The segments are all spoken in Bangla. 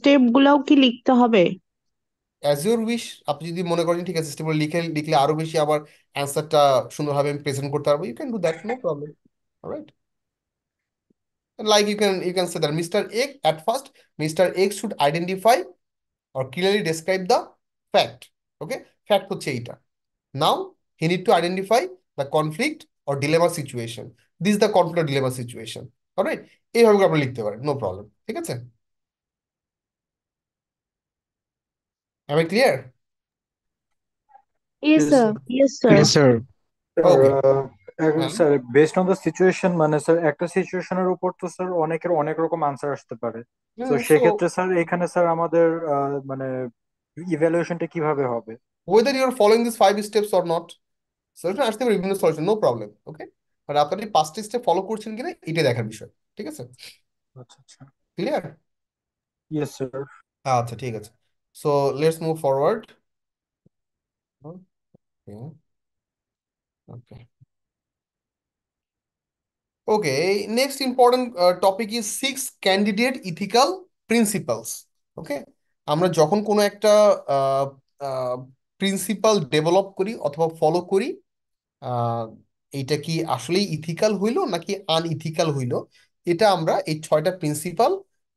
স্টেপ গুলাও কি লিখতে হবে? As your wish. আপনি যদি মনে করেন ঠিক আছে স্টেপ লিখে লিখলে আরো বেশি আমার অ্যান্সারটা সুন্দরভাবে আমি প্রেজেন্ট করতে পারবো, you can do that, no problem. Alright, like you can say that Mr. X at first, Mr. X should identify or clearly describe the fact. Okay, fact হচ্ছে এইটা। Now he need to identify the conflict or dilemma situation. This is the conflict or dilemma situation. Alright, এইভাবে করে আপনি লিখতে পারেন, নো প্রবলেম। ঠিক আছে, am I clear? Yes Yes, sir, sir. Yes sir. Yes, sir. Sir okay. হ্যাঁ, sir based on the situation, মানে স্যার একটা সিচুয়েশনের উপর তো স্যার অনেকের অনেক রকম আনসার আসতে পারে। তো সো সেক্ষেত্রে স্যার এখানে স্যার আমাদের মানে ইভ্যালুয়েশনটা কিভাবে হবে? whether you are following these 5 steps or not, solution আসতে পারে, বিভিন্ন সলিউশন, নো প্রবলেম। ওকে, আর আপনি 5টি স্টেপ ফলো করছেন কিনা এটা দেখার বিষয়। ঠিক আছে, আচ্ছা আচ্ছা। ক্লিয়ার? Yes sir. আচ্ছা ঠিক আছে, so let's move forward. Okay, okay, next important topic is 6 candidate ethical principles. Okay, আমরা যখন কোনো একটা প্রিন্সিপাল ডেভেলপ করি অথবা ফলো করি, আহ, এইটা কি আসলেই ইথিক্যাল হইলো নাকি আনইথিক্যাল হইলো, এটা আমরা এই 6টা প্রিন্সিপাল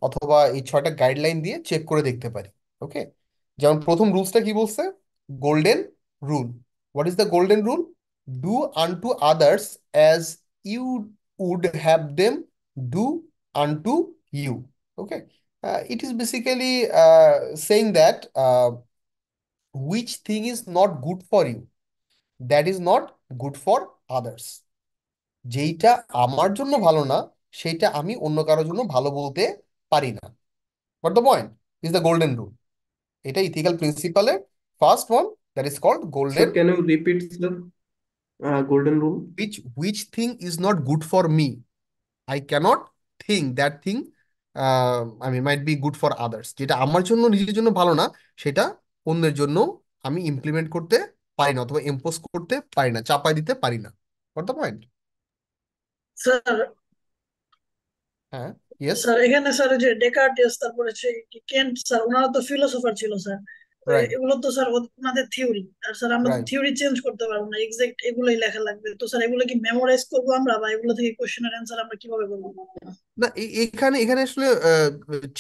অথবা এই 6টা গাইডলাইন দিয়ে চেক করে দেখতে পারি। ওকে, যেমন প্রথম রুলসটা কি বলছে? Golden rule. What is the golden rule? Do unto others as you would have them do unto you. Okay, it is basically saying that which thing is not good for you, that is not good for others. যেইটা আমার জন্য ভালো না সেইটা আমি অন্য কারোর জন্য ভালো বলতে পারি না। But the point is the golden rule. এটা ইথিক্যাল প্রিন্সিপালের first one, that is called Sir, golden. can you repeat the golden rule? which thing is not good for me, I cannot think that thing I mean might be good for others. যেটা আমার জন্য নিজের জন্য ভালো না সেটা অন্যের জন্য আমি ইমপ্লিমেন্ট করতে পারি না অথবা ইম্পোজ করতে পারি না, চাপাই দিতে পারি না। What the point? স্যার, হ্যাঁ, ইয়েস, স্যার এখানে স্যার যে ডেকার্টিয়াস, তারপরে সেই কেন্ট স্যার, ওনারা তো ফিলোসোফার ছিল স্যার। তো রাইট, এগুলো তো স্যার ওনাদের থিওরি। আর স্যার আমরা তো রাইট। থিওরি চেঞ্জ করতে পারবো না, এক্সাক্ট এগুলোই লেখা লাগবে। তো স্যার এগুলো কি মেমোরাইজ করবো আমরা, বা এগুলো থেকে কোশ্চেনের অ্যান্সার আমরা কিভাবে করবো? না, এখানে এখানে আসলে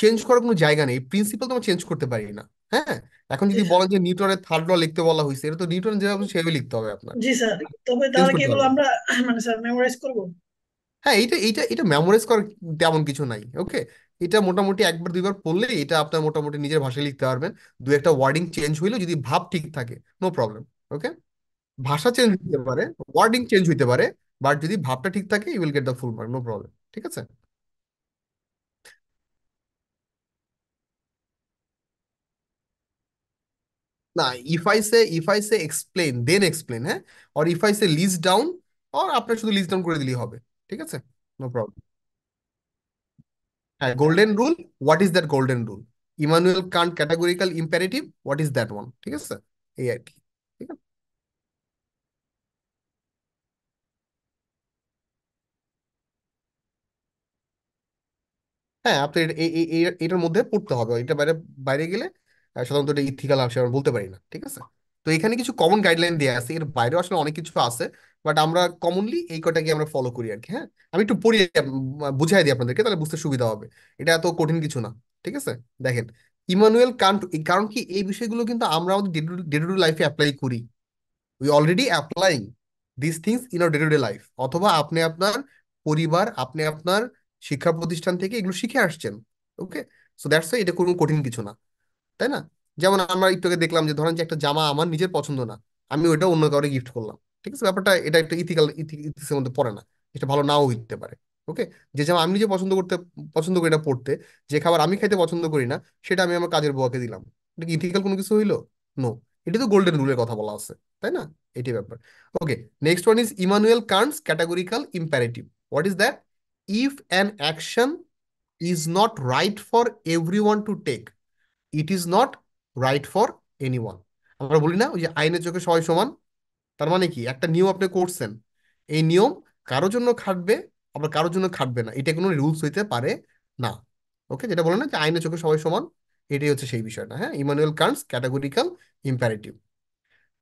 চেঞ্জ করার কোনো জায়গা নেই, প্রিন্সিপাল তো আমরা চেঞ্জ করতে পারি না। হ্যাঁ, এখন জি যদি স্যার। বলেন যে নিউটনের থার্ড ল লিখতে বলা হয়েছে, এটা তো নিউটন যেভাবে সেভাবে লিখতে হবে আপনার, জি স্যার, তবে চেঞ্জ তাহলে কি করতে এগুলো পারবেন না। আমরা মানে স্যার মেমোরাইজ করবো? হ্যাঁ, এটা এটা এটা মেমোরাইজ করার তেমন কিছু নাই। ওকে, এটা মোটামুটি একবার দুইবার পড়লে এটা আপনার মোটামুটি নিজের ভাষায় লিখতে পারবেন। দু একটা ওয়ার্ডিং চেঞ্জ হইলো, যদি ভাব ঠিক থাকে, নো প্রবলেম। ওকে, ভাষা চেঞ্জ হতে পারে, ওয়ার্ডিং চেঞ্জ হইতে পারে, বাট যদি ভাবটা ঠিক থাকে you will get the full mark, no problem. ঠিক আছে। না, if I say explain then explain, হ্যাঁ, or if I say list down, or আপনার শুধু লিস্ট ডাউন করে দিলেই হবে। ঠিক আছে, নো প্রবলেম। হ্যাঁ, golden rule, what is that golden rule? Immanuel Kant categorical imperative, what is that one? ঠিক আছে, এই আর কি। ঠিক আছে, হ্যাঁ, আপনি এটার মধ্যে পড়তে হবে, এটা বাইরে বাইরে গেলে সাধারণত এটা ইথিক্যাল আসে আমরা বলতে পারি না। ঠিক আছে, তো এখানে কিছু কমন গাইডলাইন দেওয়া আছে, এর বাইরেও আসলে অনেক কিছু আছে, বাট আমরা কমনলি এই কটাকে আমরা ফলো করি আর কি। হ্যাঁ, আমি একটু পড়িয়ে বুঝাই দিই আপনাদেরকে, তাহলে বুঝতে সুবিধা হবে। এটা এত কঠিন কিছু না। ঠিক আছে, দেখেন, ইমানুয়েল কান্ট, কারণ কি এই বিষয়গুলো কিন্তু আমরা আমাদের ডে টু ডে লাইফে অ্যাপ্লাই করি, we already applying this things in our day to day life, অথবা আপনি আপনার পরিবার, আপনি আপনার শিক্ষা প্রতিষ্ঠান থেকে এগুলো শিখে আসছেন। ওকে, সো দ্যাটস এটা কোনো কঠিন কিছু না, তাই না? যেমন আমরা একটু আগে দেখলাম যে ধরেন যে একটা জামা আমার নিজের পছন্দ না, আমি ওইটা অন্য কাউকে গিফট করলাম। ঠিক আছে, ব্যাপারটা এটা একটা ইথিক্যাল ইথিক্সের মধ্যে পড়ে না, এটা ভালো নাও হইতে পারে। ওকে, যে জামা আমি নিজে পছন্দ করি না পড়তে, যে খাবার আমি খাইতে পছন্দ করি না, সেটা আমি আমার কাজের বউকে দিলাম, এটা কি ইথিক্যাল কোনো কিছু হইলো? নো, এটা তো গোল্ডেন রুলের কথা বলা আছে, তাই না? এটি ব্যাপার। Okay, next one is Immanuel Kant's categorical imperative. What is that? If an action is not right for everyone to take, it is not right for anyone. আমরা বলি না ওই যে আইনের চোখে সবাই সমান, তার মানে কি একটা নিয়ম আপনি করছেন, এই নিয়ম কারোর জন্য খাটবে, আবার কারোর জন্য খাটবে না, এটা কোনো রুলস হইতে পারে না। ওকে, যেটা বলে না যে আইনের চোখে সবাই সমান, এটাই হচ্ছে সেই বিষয়টা, হ্যাঁ, Immanuel Kant's categorical imperative.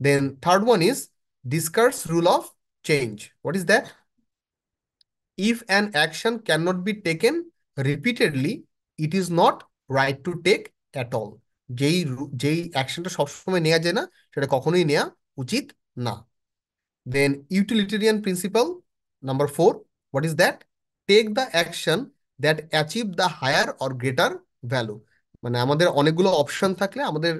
Then third one is Descartes rule of change. What is that? If an action cannot be taken repeatedly, it is not right to take at all. যেই অ্যাকশনটা সবসময় নেওয়া যায় না, সেটা কখনোই নেওয়া উচিত না। Then utilitarian principle number 4, what is that? Take the action that achieve the higher or greater value. মানে আমাদের অনেকগুলো অপশন থাকলে আমাদের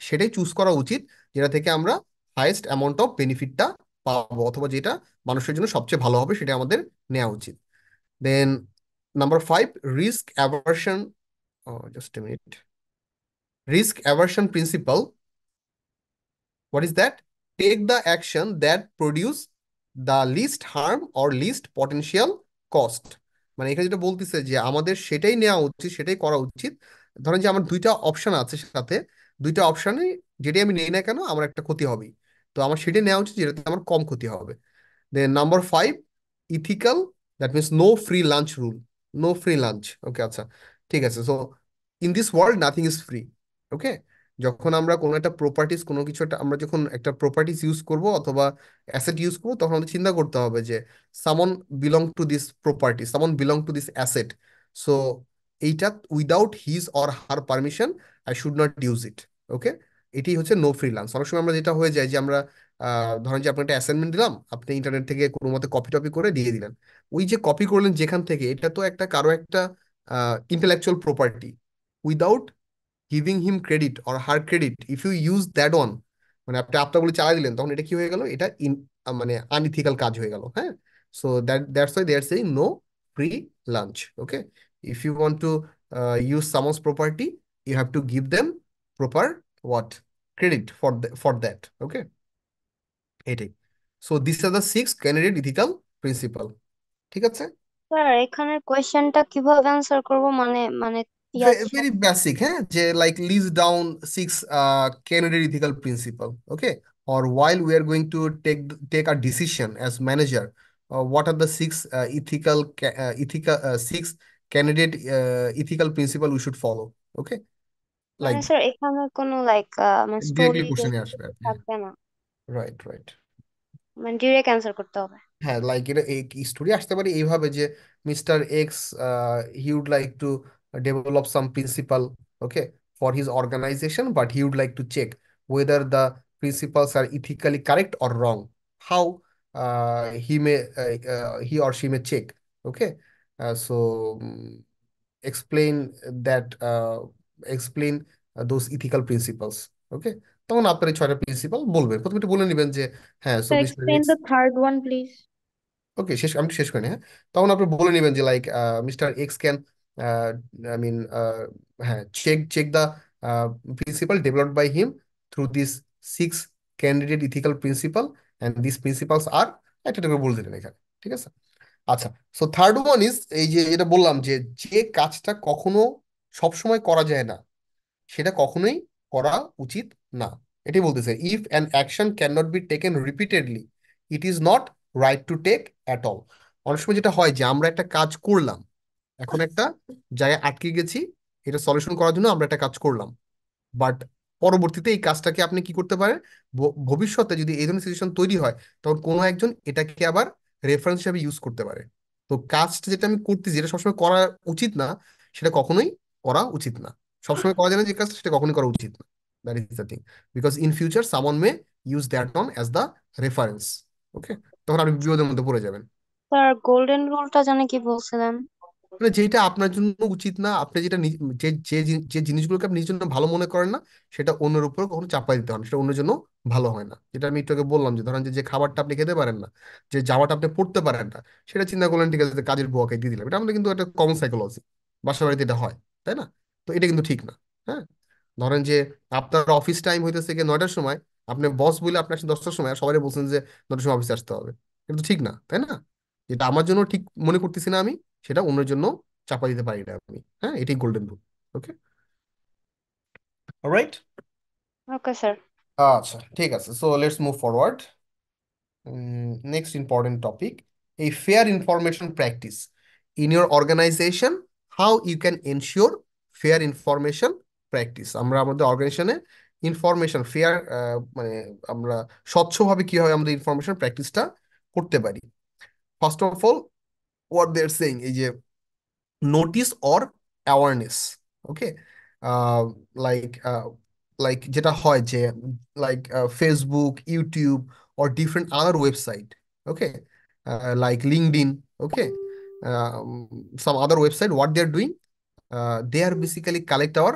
সেটাই চুজ করা উচিত যেটা থেকে আমরা হাইয়েস্ট অ্যামাউন্ট অফ বেনিফিটটা পাবো, অথবা যেটা মানুষের জন্য সবচেয়ে ভালো হবে সেটা আমাদের নেওয়া উচিত। Then number 5, risk aversion. Oh, just a minute. Risk aversion principle. What is that? Take the action that produce the least harm or least potential cost. মানে এখানে যেটা বলতেছে যে আমাদের সেটাই নেওয়া উচিত, সেটাই করা উচিত। ধরেন যে আমার দুইটা অপশন আছে, সাথে দুইটা অপশনে যেটাই আমি নেই না কেন আমার একটা ক্ষতি হবেই। তো আমার সেটাই নেওয়া উচিত যেটাতে আমার কম ক্ষতি হবে। Then number 5, ethical, that means no free lunch rule. No free lunch. Okay, আচ্ছা, ঠিক আছে। So in this world nothing is free. Okay, যখন আমরা কোনো একটা প্রপার্টিস, কোনো কিছু একটা, আমরা যখন একটা প্রপার্টিস ইউজ করব অথবা অ্যাসেট ইউজ করবো, তখন আমাদের চিন্তা করতে হবে যে someone belong to this property, someone belong to this asset. So এইটা without his or her permission I should not use it. Okay, এটি হচ্ছে নো ফ্রিল্যান্স। অনেক সময় আমরা যেটা হয়ে যায় যে আমরা ধরেন যে আপনার একটা অ্যাসাইনমেন্ট দিলাম, আপনি ইন্টারনেট থেকে কোনো মতে কপি টপি করে দিয়ে দিলেন। ওই যে কপি করলেন যেখান থেকে, এটা তো একটা কারো একটা intellectual property. Without giving him credit or her credit, if you use that on, মানে আপনি আপনার বলে চালাই দিলেন, তখন এটা কি হয়ে গেল? এটা মানে আনইথিক্যাল কাজ হয়ে গেল, হ্যাঁ। So that's why they are saying no free lunch. Okay, if you want to use someone's property, you have to give them proper what credit for that. Okay, এটাই। So this are the 6 candidate ethical principle. ঠিক আছে, স্যার এখানের কোয়েশ্চেনটা কিভাবে অ্যান্সার করব, মানে মানে ইয়াদ ভেরি বেসিক, হ্যাঁ, যে like list down 6 candidate ethical principle. Okay, or while we are going to take a decision as manager, what are the 6 ethical 6 candidate ethical principle we should follow? Okay, মানে like স্যার এখানে কোনো মানে directly স্টোরি question এ আসবে আর কি। থাকবে না, রাইট, রাইট। মানে ডিরেক্ট অ্যান্সার করতে হবে। হ্যাঁ, লাইক এটা স্টোরি আসতে পারে এইভাবে যে mister X he would like to develop some principle, okay, for his organization, but he would like to check whether the principles are ethically correct or wrong. How he or she may check. Okay, so explain that explain those ethical principles. Okay, তখন আপনার এই 6টা প্রিন্সিপাল বলবেন, প্রথমে একটু বলে নেবেন যে হ্যাঁ, so sir mister explain X. The third one please. Okay, আমি শেষ করিনি, হ্যাঁ। তখন আপনি বলে নেবেন যে like mister X can, I mean, হ্যাঁ, check the principle developed by him through this 6 candidate ethical principle, and this principles are, একটা করে বলে দিলেন এখানে। ঠিক আছে, আচ্ছা। সো থার্ড ওয়ান ইজ এই যে যেটা বললাম যে যে কাজটা কখনো সবসময় করা যায় না, সেটা কখনোই করা উচিত না। এটাই বলতেছে, if an action can not be taken repeatedly, it is not right to take at all. অনেক সময় যেটা হয় যে আমরা একটা কাজ করলাম, এখন একটা জায়গায় আটকে গেছি, এটা সলিউশন করার জন্য আমরা একটা কাজ করলাম, বাট পরবর্তীতে এই কাজটাকে আপনি কি করতে পারেন, ভবিষ্যতে যদি এই ধরনের সিচুয়েশন তৈরি হয়, তখন কোনো একজন এটাকে আবার রেফারেন্স হিসেবে ইউজ করতে পারে। তো কাজটা যেটা আমি করতেছি, যেটা সবসময় করা উচিত না, সেটা কখনোই করা উচিত না। সবসময় করা যায় না যে কাজটা, সেটা কখনোই করা উচিত না। That is the thing, because in future someone may use that on as the reference. Okay, তখন আপনি বিপদের মধ্যে পড়ে যাবেন। স্যার গোল্ডেন রুলটা জানে কি বলছিলেন? মানে যেটা আপনার জন্য উচিত না, আপনি যেটা যে জিনিসগুলোকে আপনি নিজের জন্য ভালো মনে করেন না, সেটা অন্যের উপর কখনো চাপাই দিতে হয় না, সেটা অন্যের জন্য ভালো হয় না। যেটা আমি একটু আগে বললাম যে ধরেন যে যে খাবারটা আপনি খেতে পারেন না, যে জামাটা আপনি পড়তে পারেন না, সেটা চিন্তা করলেন ঠিক আছে যে কাজের বুয়াকে দিয়ে দিলাম, এটা আমাদের কিন্তু একটা কমন সাইকোলজি, বাসা বাড়িতে এটা হয়, তাই না? তো এটা কিন্তু ঠিক না। হ্যাঁ, ধরেন যে আপনার অফিস টাইম হইতেছে গিয়ে 9টার সময়, আপনি বস বলে আপনি আসেন 10টার সময়, আর সবাই বলছেন যে 9টার সময় অফিসে আসতে হবে, কিন্তু ঠিক না, তাই না? যেটা আমার জন্য ঠিক মনে করতেছি না আমি, সেটা অন্যের জন্য চাপা দিতে পারি না আমি। হ্যাঁ, এটাই গোল্ডেন রুল। ওকে, অলরাইট। Okay sir. আচ্ছা, ঠিক আছে, so let's move forward. Next important topic, a fair information practice in your organization, how you can ensure fair information practice. আমরা আমাদের অর্গানাইজেশনে ইনফরমেশন ফেয়ার, মানে আমরা স্বচ্ছভাবে কিভাবে আমাদের ইনফরমেশন প্র্যাকটিসটা করতে পারি। First of all, what they are saying, এই যে notice or awareness. Okay, like like যেটা হয় যে like Facebook, YouTube, or different other website, okay, like LinkedIn, okay, some other website, what they are doing, they are basically collect our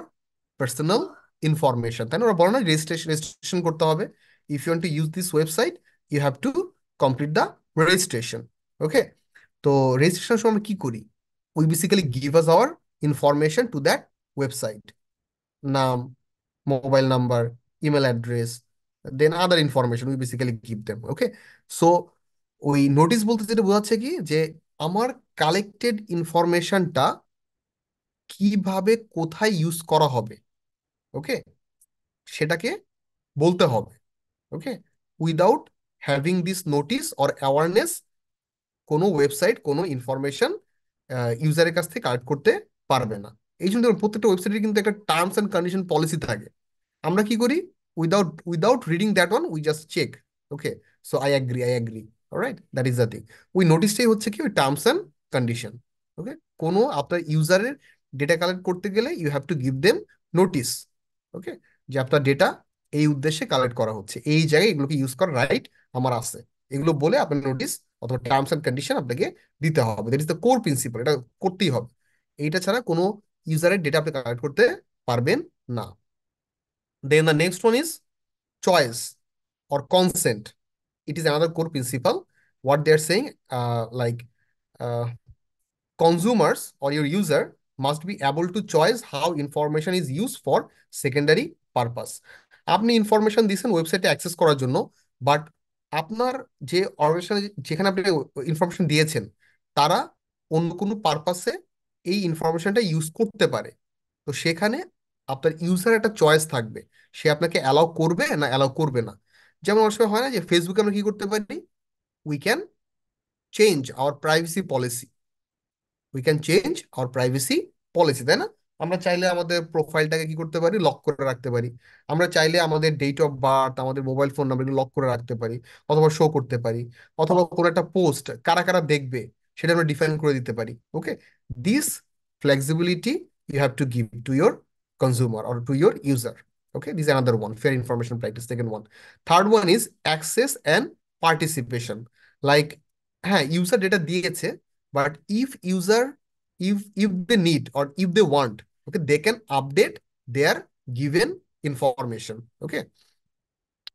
personal information, তাই না? ওরা বলে না রেজিস্ট্রেশন করতে হবে, if you want to use this website you have to complete the registration. Okay, তো রেজিস্ট্রেশনের সময় আমরা কি করি? We basically give us our information to that website, নাম, mobile number, email address, then other information we basically give them. Okay, so ওই নোটিশ বলতে যেটা বোঝাচ্ছে কি, যে আমার কালেক্টেড ইনফরমেশনটা কিভাবে কোথায় ইউজ করা হবে, ওকে, সেটাকে বলতে হবে। Okay, without having this notice or awareness কোনো ওয়েবসাইট কোনো ইনফরমেশন ইউজারের কাছ থেকে কালেক্ট করতে পারবে না। এই জন্য দেখুন, প্রত্যেকটা ওয়েবসাইটের কিন্তু একটা টার্মস অ্যান্ড কন্ডিশন পলিসি থাকে। আমরা কি করি? Without reading that one we just check, okay, so I agree, alright, that is the thing. ওই নোটিশটাই হচ্ছে কি ওই টার্মস অ্যান্ড কন্ডিশন। ওকে, কোনো আপনার ইউজারের ডেটা কালেক্ট করতে গেলে you have to give them notice, okay, যে আপনার ডেটা এই উদ্দেশ্যে কালেক্ট করা হচ্ছে, এই জায়গায় এগুলোকে ইউজ করার রাইট আমার আছে, এগুলো বলে আপনার নোটিস অথবা টার্মস অ্যান্ড কন্ডিশন আপনাকে দিতে হবে। That is the core principal, এটা করতেই হবে। এইটা ছাড়া কোনো ইউজারের ডেটা আপনি কালেক্ট করতে পারবেন না। Then the next one is choice or consent. It is another core principle. What they are saying, uh, consumers or your user must be able to choose how information is used for secondary purpose. আপনি ইনফরমেশন দিয়েছেন ওয়েবসাইটে অ্যাক্সেস করার জন্য, বাট আপনার যে অর্গানাইজেশন যেখানে আপনি ইনফরমেশন দিয়েছেন তারা অন্য কোনো পারপাসে এই ইনফরমেশনটা ইউজ করতে পারে। তো সেখানে আপনার ইউজার একটা চয়েস থাকবে, সে আপনাকে অ্যালাউ করবে না অ্যালাউ করবে না। যেমন অনেক সময় হয় না যে ফেসবুকে আমরা কি করতে পারি? We can change our privacy policy, তাই না? আমরা চাইলে আমাদের প্রোফাইলটাকে কি করতে পারি? লক করে রাখতে পারি। আমরা চাইলে আমাদের ডেট অফ বার্থ, আমাদের মোবাইল ফোন নাম্বার লক করে রাখতে পারি, অথবা শো করতে পারি, অথবা কোনো একটা পোস্ট কারা কারা দেখবে সেটা আমরা ডিফাইন করে দিতে পারি। Okay, this flexibility you have to give to your consumer or to your user. Okay, this is another one, fair information practice, second one. Third one is access and participation. Like, হ্যাঁ, ইউজার ডেটা দিয়েছে, but if they need or if they want, okay, they can update their given information. Okay,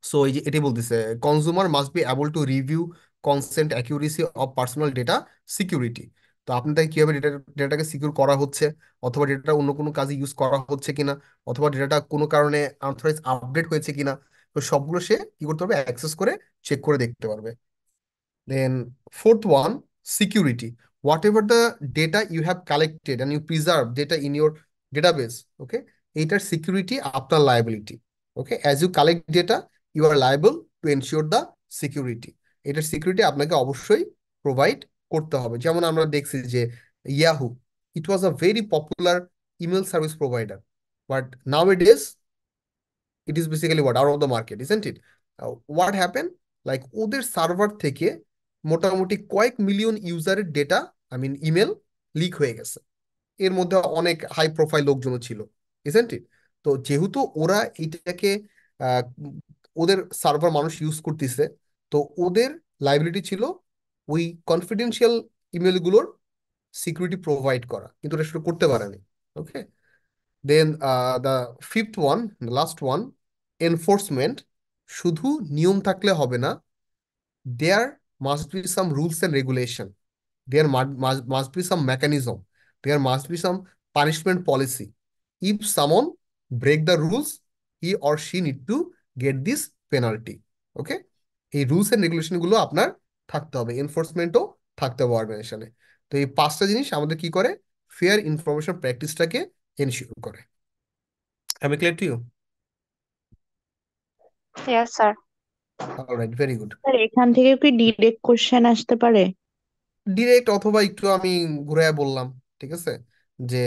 so এই যে এটাই বলতেছে, consumer must be able to review consent accuracy of personal data security. তো আপনি তাই কিভাবে ডেটাটাকে সিকিউর করা হচ্ছে, অথবা ডেটাটা অন্য কোনো কাজে ইউজ করা হচ্ছে কিনা, অথবা ডেটাটা কোনো কারণে আনথরাইজ আপডেট হয়েছে কিনা, তো সবগুলো সে কি করতে পারবে? অ্যাক্সেস করে চেক করে দেখতে পারবে। Then fourth one, security. Whatever the data you have collected and you preserve data in your database, okay, এটার security আপনার liability. Okay, as you collect data, you are liable to ensure the security. এটার security আপনাকে অবশ্যই provide করতে হবে। যেমন আমরা দেখছি যে Yahoo, it was a very popular email service provider, but nowadays it is basically what, out of the market, isn't it? What happened? Like ওদের সার্ভার থেকে মোটামুটি কয়েক মিলিয়ন ইউজারের data, I mean email, leak হয়ে গেছে। এর মধ্যে অনেক হাই প্রোফাইল লোকজনও ছিল, isn't it? তো যেহেতু ওরা এইটাকে আহ, ওদের সার্ভার মানুষ ইউজ করতেছে, তো ওদের লাইবিলিটি ছিল ওই কনফিডেন্সিয়াল ইমেলগুলোর সিকিউরিটি প্রোভাইড করা, কিন্তু ওটা শুরু করতে পারেনি। Okay, then the fifth one, last one, enforcement. শুধু নিয়ম থাকলে হবে না, there must be some rules and regulation, there must be some mechanism, there must be some punishment policy. If someone break the rules, he or she need to get this penalty. Okay, এই রুলস অ্যান্ড রেগুলেশনগুলো আপনার থাকতে হবে, এনফোর্সমেন্টও থাকতে হবে অর্গানাইজেশনে। তো এই পাঁচটা জিনিস আমাদের কি করে? ফেয়ার ইনফরমেশন প্র্যাকটিসটাকে এনশিওর করে। Am I clear to you? Yes, sir. All right, very good. Sir এখান থেকে কি ডিরেক্ট কোশ্চেন আসতে পারে? ডিরেক্ট অথবা একটু আমি ঘুরে বললাম, ঠিক আছে, যে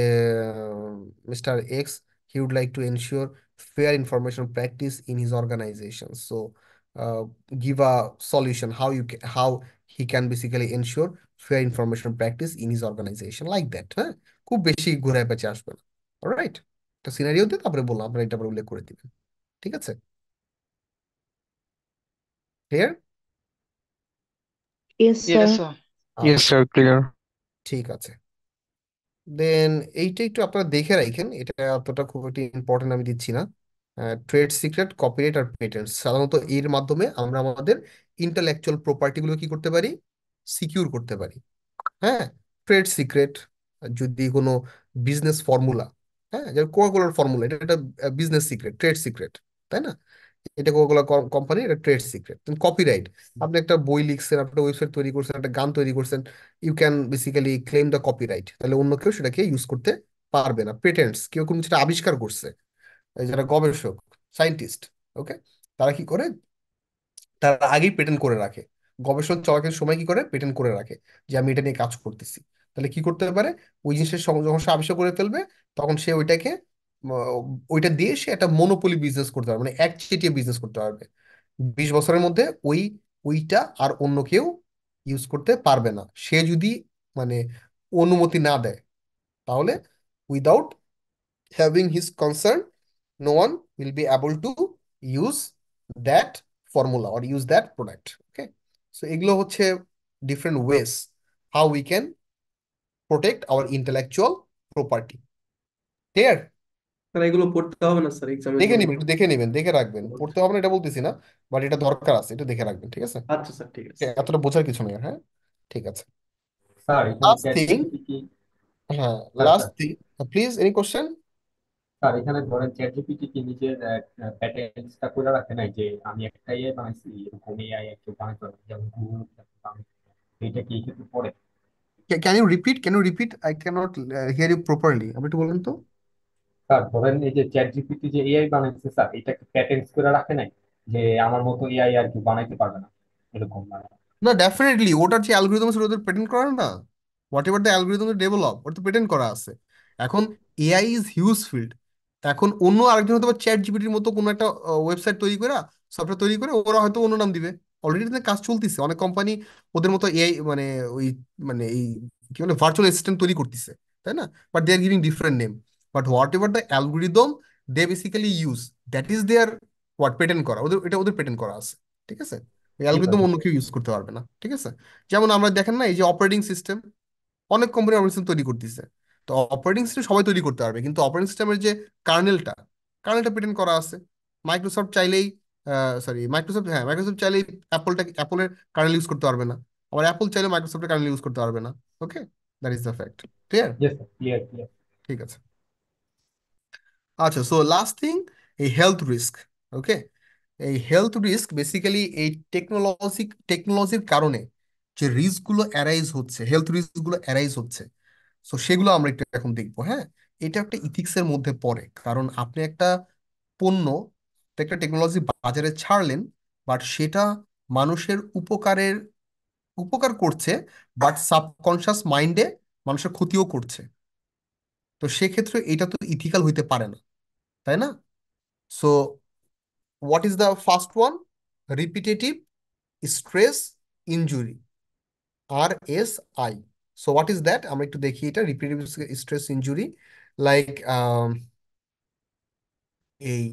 mister x, he would like to ensure fair information practice in his organization. So give a solution how how he can basically ensure fair information practice in his organization like that, হ্যাঁ? খুব বেশি ঘুরায় পেঁচে আসবে না। অলরাইট, একটা সিনারিও দিয়ে তারপরে বললাম আপনারা এটা আবার উল্লেখ করে দিবেন। ঠিক আছে, clear? Yes, Yes, sir. sir. Yes, আচ্ছা, sir, clear. ঠিক আছে। দেন এইটা একটু আপনারা দেখে রাখেন, এটা অতটা খুব একটি ইম্পর্টেন্ট আমি দিচ্ছি না। ট্রেড সিক্রেট, কপিরাইট আর পেটেন্টস, সাধারণত এর মাধ্যমে আমরা আমাদের ইন্টালেকচুয়াল প্রপার্টি গুলো কি করতে পারি, সিকিউর করতে পারি। হ্যাঁ, ট্রেড সিক্রেট যদি কোনো বিজনেস ফর্মুলা, হ্যাঁ যেমন কোকাকোলার ফর্মুলা, এটা একটা বিজনেস সিক্রেট, ট্রেড সিক্রেট, তাই না? এটা কোকাকোলা কোম্পানি, এটা ট্রেড সিক্রেট। কপিরাইট, আপনি একটা বই লিখছেন, আপনি ওয়েবসাইট তৈরি করছেন, একটা গান তৈরি করছেন, you can basically claim the copyright, তাহলে অন্য কেউ সেটাকে ইউজ করতে পারবে না। পেটেন্টস, কেউ কোনো সেটা আবিষ্কার করছে, এই যারা গবেষক, সায়েন্টিস্ট, ওকে, তারা কি করে, তারা আগেই পেটেন্ট করে রাখে, গবেষণা চলাকালীন সময় কি করে পেটেন্ট করে রাখে যে আমি এটা নিয়ে কাজ করতেছি। তাহলে কি করতে পারে, ওই জিনিসের যখন সে আবিষ্কার করে ফেলবে, তখন সে ওইটাকে ওইটা দিয়ে সে একটা মনোপলি বিজনেস করতে পারবে, মানে একচেটিয়া বিজনেস করতে পারবে। 20 বছরের মধ্যে ওইটা আর অন্য কেউ ইউজ করতে পারবে না, সে যদি মানে অনুমতি না দেয়। তাহলে without having his consent, no one will be able to use that formula or use that product. Okay, so এগুলো হচ্ছে different ways how we can protect our intellectual property. Clear? Sir এগুলো পড়তে হবে না স্যার এক্সামের দেখে জন্য? নিবেন, একটু দেখে নিবেন, দেখে রাখবেন, পড়তে হবে না এটা বলতেছি না, বাট এটা দরকার আছে, এটা দেখে রাখবেন। ঠিক আছে, আচ্ছা স্যার, ঠিক আছে। এতটা বোঝার কিছু নেই। হ্যাঁ, ঠিক আছে। স্যার এখানে লাস্ট চ্যাট থিং, জিপিটি কি? হ্যাঁ sir last sir thing, please any question? Sir এখানে ধরেন চ্যাট জিপিটি কি নিজের প্যাটেন্টসটা করে রাখে নাই যে আমি একটা এআই বানাইছি, এরকম এআই একটু বানাইতে পারবো, যেমন গুগল এটা কি এক্ষেত্রে পড়ে? Can you repeat? I cannot hear you properly. আপনি একটু বলুন তো। স্যার ধরেন এই যে চ্যাট জিপিটি যে এআই বানাইছে স্যার, এটা কি প্যাটেন্টস করে রাখে নাই যে আমার মতো এআই আর কি বানাইতে পারবে না, এরকম মানে? না, ডেফিনেটলি ওটার যে অ্যালগোরিদম আছে ওদের পেটেন্ট করা না, what ever the algorithm develop, ওটা তো পেটেন্ট করা আছে। এখন এআই ইজ হিউজ ফিল্ড। এখন অন্য আরেকজন হয়তো চ্যাট জিপিটির মতো কোনো একটা ওয়েবসাইট তৈরি করে, সফটওয়্যার তৈরি করে, ওরা হয়তো অন্য নাম দিবে। অলরেডি কাজ চলতেছে, অনেক কোম্পানি ওদের মতো এআই মানে ওই মানে এই কি বলে ভার্চুয়াল অ্যাসিস্ট্যান্ট তৈরি করতেছে, তাই না? But they are giving different name. But whatever the algorithm they basically use, that is their what patent করা, ওদের পেটেন্ট করা আছে। ঠিক আছে, ওই জি স্যার অ্যালগোরিদম অন্য বুঝতে কেউ পারছি। ইউজ করতে পারবে না। ঠিক আছে, যেমন আমরা দেখেন না এই যে অপারেটিং সিস্টেম, অনেক কোম্পানি অপারেটিং সিস্টেম তৈরি করতেছে। তো অপারেটিং সিস্টেম সবাই তৈরি করতে পারবে, কিন্তু অপারেটিং সিস্টেমের যে কার্নেলটা, কার্নেলটা পেটেন্ট করা আছে। মাইক্রোসফট চাইলেই, মাইক্রোসফট চাইলেই অ্যাপলের কার্নেল ইউজ করতে পারবে না, আবার অ্যাপল চাইলে মাইক্রোসফটের কার্নেল ইউজ করতে পারবে না। Okay, that is the fact. Clear? Yes sir, clear clear. ঠিক আছে। আচ্ছা, সো লাস্ট থিং, এই হেলথ রিস্ক। ওকে, এই হেলথ রিস্ক বেসিক্যালি এই টেকনোলজির কারণে যে রিস্ক গুলো অ্যারাইজ হচ্ছে, হেলথ রিস্ক গুলো অ্যারাইজ হচ্ছে, তো সেগুলো আমরা একটু এখন দেখবো। হ্যাঁ, এটা একটা ইথিক্সের মধ্যে পড়ে, কারণ আপনি একটা পণ্য, একটা টেকনোলজি বাজারে ছাড়লেন, বাট সেটা মানুষের উপকার করছে, বাট সাবকনশিয়াস মাইন্ডে মানুষের ক্ষতিও করছে। তো সেক্ষেত্রে এটা তো ইথিক্যাল হইতে পারে না, তাই না? So what is the first one? Repetitive stress injury, RSI. So what is that, আমরা একটু দেখি এটা। রিপিটেটিভ স্ট্রেস ইনজুরি, লাইক এই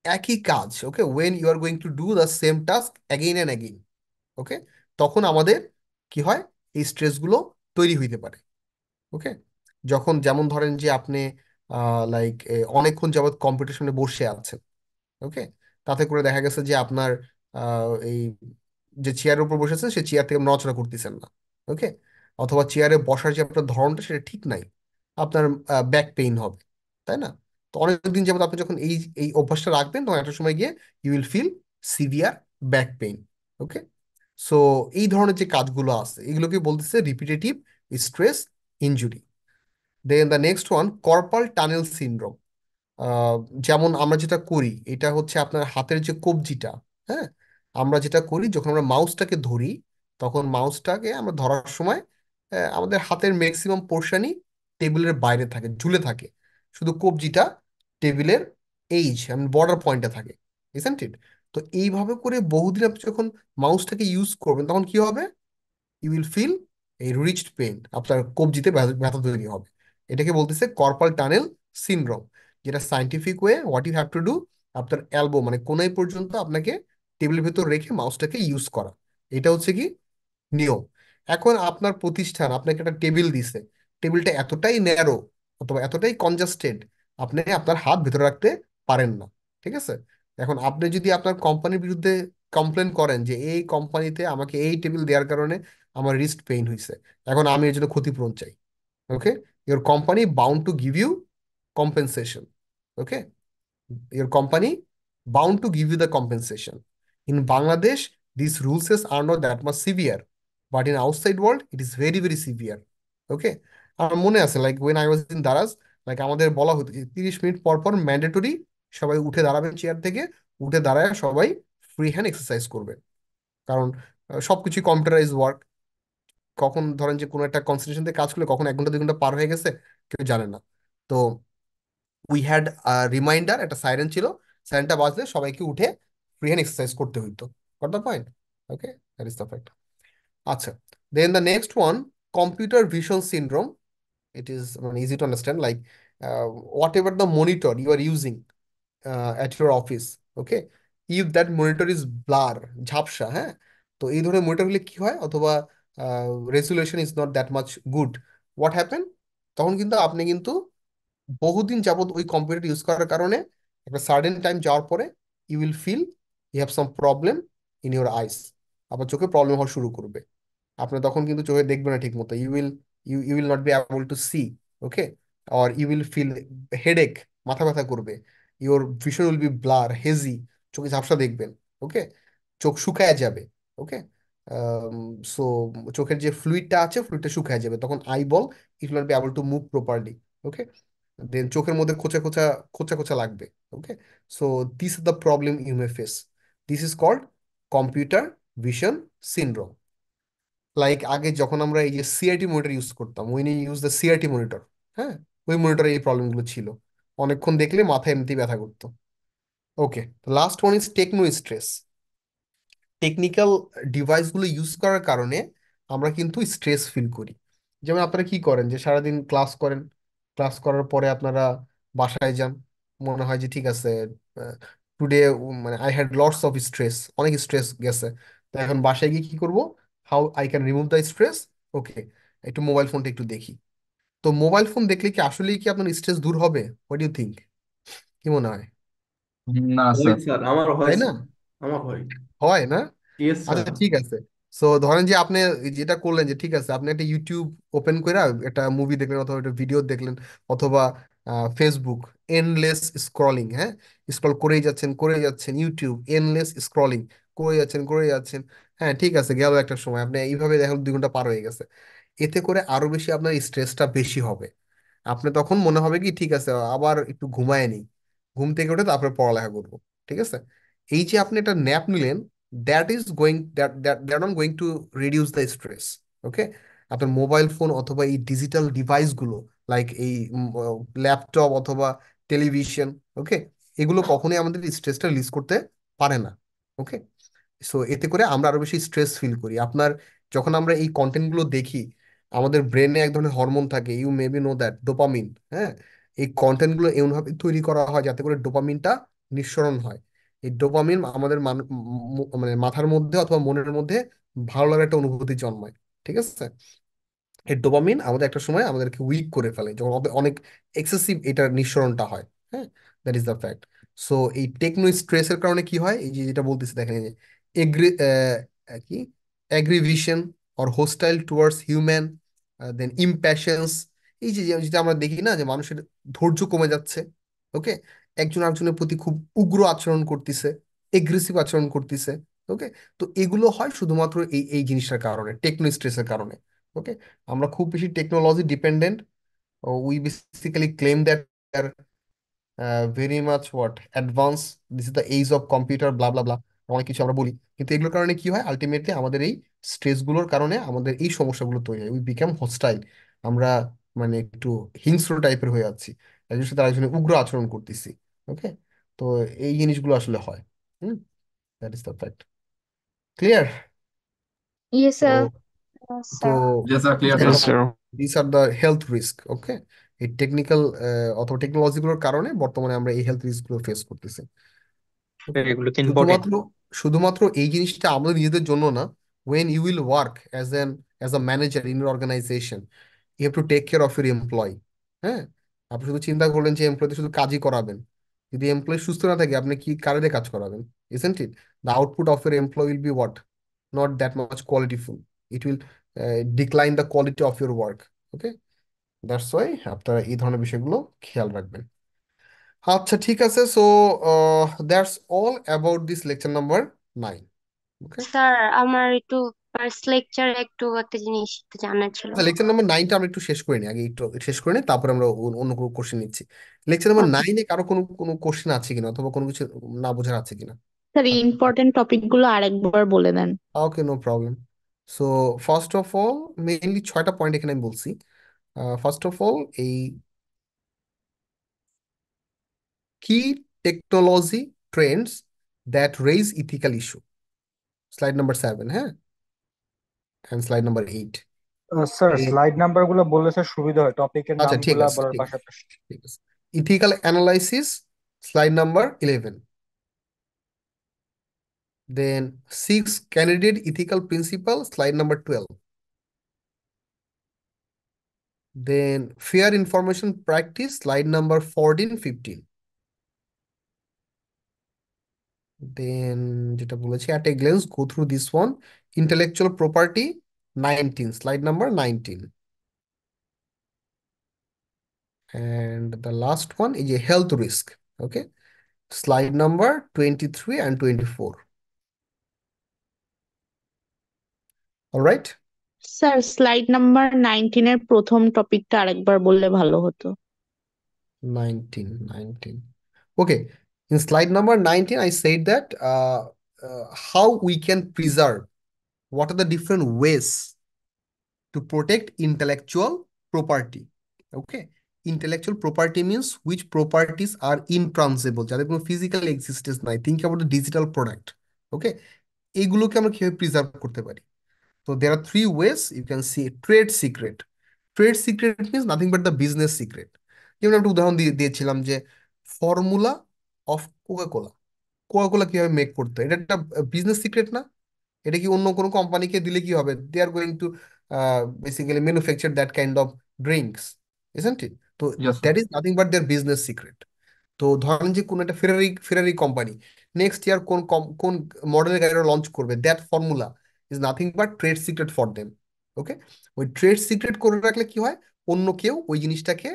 একই কাজ, okay, when you are going to do the same task again and again, okay, তখন আমাদের কি হয়, এই স্ট্রেসগুলো তৈরি হইতে পারে। ওকে, যখন যেমন ধরেন যে আপনি লাইক অনেকক্ষণ যাবত কম্পিটিশনে বসে আছেন, ওকে, তাতে করে দেখা গেছে যে আপনার এই যে চেয়ারের উপর বসেছেন সে চেয়ার থেকে নড়াচড়া করতেছেন না, ওকে, অথবা চেয়ারে বসার যে আপনার ধরনটা সেটা ঠিক নাই, আপনার ব্যাক পেইন হবে, তাই না? তো অনেকদিন যাবত আপনি যখন এই এই অভ্যাসটা রাখবেন, তখন একটা সময় গিয়ে you will feel severe back pain. Okay, so এই ধরনের যে কাজগুলো আছে এগুলোকে বলতেছে repetitive stress injury. Then the next one, carpal tunnel syndrome. Ah, যেমন আমরা যেটা করি, এটা হচ্ছে আপনার হাতের যে কবজিটা, হ্যাঁ, আমরা যেটা করি যখন আমরা মাউসটাকে ধরি, তখন মাউসটাকে আমরা ধরার সময় আমাদের হাতের ম্যাক্সিমাম পোর্শনই টেবিলের বাইরে থাকে, ঝুলে থাকে। শুধু কবজিটা টেবিলের এইজ বর্ডার পয়েন্টে থাকে, ইসেন্ট ইট? তো এইভাবে করে বহুদিন আপনি যখন মাউসটাকে ইউজ করবেন তখন কি হবে? ইউ উইল ফিল এই রিচড পেইন, আপনার কবজিতে ব্যথা ব্যথা তৈরি হবে। এটাকে বলতেছে কর্পাল টানেল সিনড্রোম, যেটা scientific way what you have to do, আপনার এলবো মানে কোনাই পর্যন্ত আপনাকে টেবিলের ভেতর রেখে মাউসটাকে ইউজ করা। এটা হচ্ছে কি নিয়ম। এখন আপনার প্রতিষ্ঠান আপনাকে একটা টেবিল দিছে, টেবিলটা এতটাই ন্যারো অথবা এতটাই কনজাস্টেড, আপনি আপনার হাত ভেতরে রাখতে পারেন না, ঠিক আছে? এখন আপনি যদি আপনার কোম্পানির বিরুদ্ধে কমপ্লেন করেন যে এই কোম্পানিতে আমাকে এই টেবিল দেওয়ার কারণে আমার রিস্ট পেইন হয়েছে, এখন আমি এর জন্য ক্ষতিপূরণ চাই, okay, your company bound to give you compensation, okay, your company bound to give you the compensation. In Bangladesh, these rules are not that much severe, but in outside world, it is very, very severe. Okay? আমার মনে আছে like when I was in Daraz, like আমাদের বলা হতো যে 30 মিনিট পর পর ম্যান্ডেটরি সবাই উঠে দাঁড়াবেন চেয়ার থেকে, উঠে দাঁড়ায় সবাই ফ্রি হ্যান্ড এক্সারসাইজ করবে। কারণ সবকিছু কম্পিউটারাইজ ওয়ার্ক, কখন ধরেন যে কোনো একটা কনসেন্ট্রেশন দিয়ে কাজ করলে কখন 1 ঘন্টা 2 ঘন্টা পার হয়ে গেছে কেউ জানে না। তো উই হ্যাড রিমাইন্ডার, একটা সাইরেন ছিল, সাইরেনটা বাজলে সবাইকে উঠে ফ্রি হ্যান্ড এক্সারসাইজ করতে হইতো। Got the point? Okay, that is the fact. আচ্ছা, then the next one, computer vision syndrome. It is মানে easy to understand, like whatever the monitor you are using at your office, okay, if that monitor is blur, ঝাপসা, হ্যাঁ, তো এই ধরনের মনিটর হলে কি হয়, অথবা resolution is not that much good, what happen, তখন কিন্তু আপনি কিন্তু বহুদিন যাবত ওই কম্পিউটার ইউজ করার কারণে একটা সার্টেন টাইম যাওয়ার পরে you will feel you have some problem in your eyes, আপনার চোখে প্রবলেম হওয়া শুরু করবে। আপনি তখন কিন্তু চোখে দেখবেন না ঠিক মতো, you will not be able to see, okay, or you will feel headache, মাথা ব্যথা করবে, your vision will be blur hazy, চোখে ঝাপসা দেখবেন, ওকে, চোখ শুকায় যাবে, ওকে, সো চোখের যে ফ্লুইডটা আছে ফ্লুইডটা শুকায় যাবে, তখন eyeball it will not be able to move properly, okay, then চোখের মধ্যে খোঁচা খোঁচা খোঁচা খোঁচা লাগবে, okay. So this is the problem you may face, this is called computer vision syndrome. Like আগে যখন আমরা এই যে সিআরটি মনিটর ইউজ করতাম, when use the CRT monitor, হ্যাঁ, ওই মনিটরে এই প্রবলেমগুলো ছিল, অনেকক্ষণ দেখলে মাথা এমনিতেই ব্যথা করতো। Okay, last one is techno stress. Technical ডিভাইসগুলো ইউজ করার কারণে আমরা কিন্তু স্ট্রেস ফিল করি। যেমন আপনারা কি করেন যে সারাদিন ক্লাস করেন, ক্লাস করার পরে আপনারা বাসায় যান, মনে হয় যে ঠিক আছে টুডে মানে I had lots of stress, অনেক স্ট্রেস গেছে, তো এখন বাসায় গিয়ে কি করব, how I can remove the stress, okay, একটু মোবাইল ফোনটা একটু দেখি। তো মোবাইল ফোন দেখলে কি আসলেই কি আপনার স্ট্রেস দূর হবে? What you think? কি মনে হয়? না হয় স্যার। স্যার, আমার হয় তাই না? স্যার, আমার হয়। হয় না? Yes sir. আচ্ছা ঠিক আছে। সো ধরেন যে আপনি যেটা করলেন যে ঠিক আছে আপনি একটা ইউটিউব ওপেন করে একটা মুভি দেখলেন অথবা একটা ভিডিও দেখলেন, অথবা ফেসবুক এন্ডলেস স্ক্রলিং, হ্যাঁ, স্ক্রল করেই যাচ্ছেন করেই যাচ্ছেন, ইউটিউব এন্ডলেস স্ক্রলিং করে যাচ্ছেন করে যাচ্ছেন, হ্যাঁ ঠিক আছে, গেল একটা সময় আপনি এইভাবে দেখেন 2 ঘন্টা পার হয়ে গেছে, এতে করে আরো বেশি আপনার স্ট্রেসটা বেশি হবে। আপনি তখন মনে হবে কি ঠিক আছে আবার একটু ঘুমায় নিই, ঘুম থেকে উঠে তারপরে পড়ালেখা করবো, ঠিক আছে? এই যে আপনি একটা ন্যাপ নিলেন, that not going to reduce the stress, okay. আপনার মোবাইল ফোন অথবা এই ডিজিটাল ডিভাইসগুলো, লাইক এই ল্যাপটপ অথবা টেলিভিশন, ওকে, এগুলো কখনোই আমাদের স্ট্রেসটা রিলিজ করতে পারে না, ওকে। সো এতে করে আমরা আরো বেশি স্ট্রেস ফিল করি। আপনার যখন আমরা এই কন্টেন্টগুলো দেখি, আমাদের ব্রেনে এক ধরনের হরমোন থাকে, you maybe know that, dopamine, হ্যাঁ, এই কন্টেন্টগুলো এমনভাবে তৈরি করা হয় যাতে করে ডোপামিনটা নিঃসরণ হয়। এই ডোপামিন আমাদের মানে মাথার মধ্যে অথবা মনের মধ্যে ভালো লাগার একটা অনুভূতি জন্মায়, ঠিক আছে? এই ডোপামিন আমাদের একটা সময় আমাদেরকে উইক করে ফেলে যখন অনেক এক্সেসিভ এটার নিঃসরণটা হয়, হ্যাঁ, that is the fact. So এই টেকনো স্ট্রেসের কারণে কি হয়, এই যে যেটা বলতেছি দেখেন, এই যে এগ্রি কি অ্যাগ্রিভিশন অর হোস্টাইল টুয়ার্ডস হিউম্যান, দেন ইমপ্যাশন্স, এই যে যেটা আমরা দেখি না যে মানুষের ধৈর্য কমে যাচ্ছে, ওকে, একজন আরেকজনের প্রতি খুব উগ্র আচরণ করতেছে, এগ্রেসিভ আচরণ করতেছে, ওকে। তো এগুলো হয় শুধুমাত্র এই এই জিনিসটার কারণে, টেকনো স্ট্রেসের কারণে, ওকে। আমরা খুব বেশি technology dependent, we basically claim that very much what advance, this is the age of computer, blah blah blah, অনেক কিছু আমরা বলি, কিন্তু এগুলোর কারণে কি হয় আলটিমেটলি আমাদের এই স্ট্রেসগুলোর কারণে আমাদের এই সমস্যাগুলো তৈরি হয়, উই বিকাম হোস্টাইল, আমরা মানে একটু হিংস্র টাইপের হয়ে যাচ্ছি। একজনের সাথে আরেকজনের উগ্র আচরণ করতেছি। ওকে, তো এই জিনিসগুলো আসলে হয়। Hmm, that is the fact. Clear? Yes, তো sir. Yes, তো sir. Yes, sir. Clear, Yes, sir. sir. This are the health risk. Okay, এই টেকনিক্যাল অথবা টেকনোলজিগুলোর কারণে বর্তমানে আমরা এই হেলথ রিস্ক গুলো ফেস করতেছি। Okay? এগুলো কি ইম্পর্টেন্ট? শুধুমাত্র শুধুমাত্র এই জিনিসটা আমাদের নিজেদের জন্য না। When you will work as a manager in your organization, you have to take care of your employee. হ্যাঁ, আপনি শুধু চিন্তা করলেন যে এমপ্লয়দের শুধু কাজই করাবেন, যদি এমপ্লয় সুস্থ না থাকে আপনি কি কারে কাজ করাবেন? Isn't it? The output of your employee will be what? Not that much qualityful. It will decline the quality of your work. Okay, that's why আপনারা এই ধরনের বিষয়গুলো খেয়াল রাখবেন। আচ্ছা, ঠিক আছে। So that's all about this lecture number 9। Okay, sir, আমার একটু ফার্স্ট লেকচারে একটু একটা জিনিস জানার ছিল। আচ্ছা, লেকচার নাম্বার 9টা আমরা একটু শেষ করে নিই, আগে একটু শেষ করে নিই, তারপরে আমরা অন্য কোনো কোশ্চেন নিচ্ছি। লেকচার নাম্বার ওকে 9-এ কারো কোনো কোনো কোশ্চেন আছে কিনা, অথবা কোনো কিছু না বোঝার আছে কিনা? স্যার ইম্পর্টেন্ট টপিক গুলো আরেকবার বলে দেন। Okay, no problem. So first of all, mainly 6টা পয়েন্ট এখানে আমি বলছি। ফার্স্ট অফ অল, এই কি technology trends that raise ethical issue, slide number 7, হ্যাঁ, and slide number 8। Sir slide number গুলো বললে স্যার সুবিধা হয়, টপিকের আচ্ছা, ঠিক নামগুলা আছে, বলার ঠিক আছে, পাশাপাশি। ঠিক আছে। Ethical analysis, slide number 11। Then 6 candidate ethical principle, slide number 12। Then fair information practice, slide number 14, 15। Then যেটা বলেছি, at a glance go through this one, intellectual property 19, slide number 19। And the last one is a health risk. Okay, slide number 23 and 24. All right, sir slide number 19 এর প্রথম টপিকটা আরেকবার বললে ভালো হতো। 19. Okay, in slide number 19 I said that how we can preserve, what are the different ways to protect intellectual property. Okay, intellectual property means which properties are intransible, যাদের কোনো physical existence নাই। Think about the digital product. Okay, এইগুলোকে আমরা কিভাবে প্রিজার্ভ করতে পারি? তো there are three ways you can see. Trade secret. Trade secret means nothing but the business secret. যেমন একটা উদাহরণ দিয়েছিলাম যে formula of Coca Cola, Coca Cola কিভাবে মেক করতে হয়, এটা একটা বিজনেস সিক্রেট না? এটা কি অন্য কোনো কোম্পানিকে দিলে কি হবে? They are going to basically manufacture that kind of drinks, isn't it? তো Yes, sir. That is nothing but their business secret. তো ধরেন যে কোন একটা ফেরারি ফেরারি কোম্পানি নেক্সট ইয়ার কোন মডেলের গাড়িটা লঞ্চ করবে, that formula is nothing but trade secret for them. Okay, ওই ট্রেড সিক্রেট করে রাখলে কি হয়, অন্য কেউ ওই জিনিসটাকে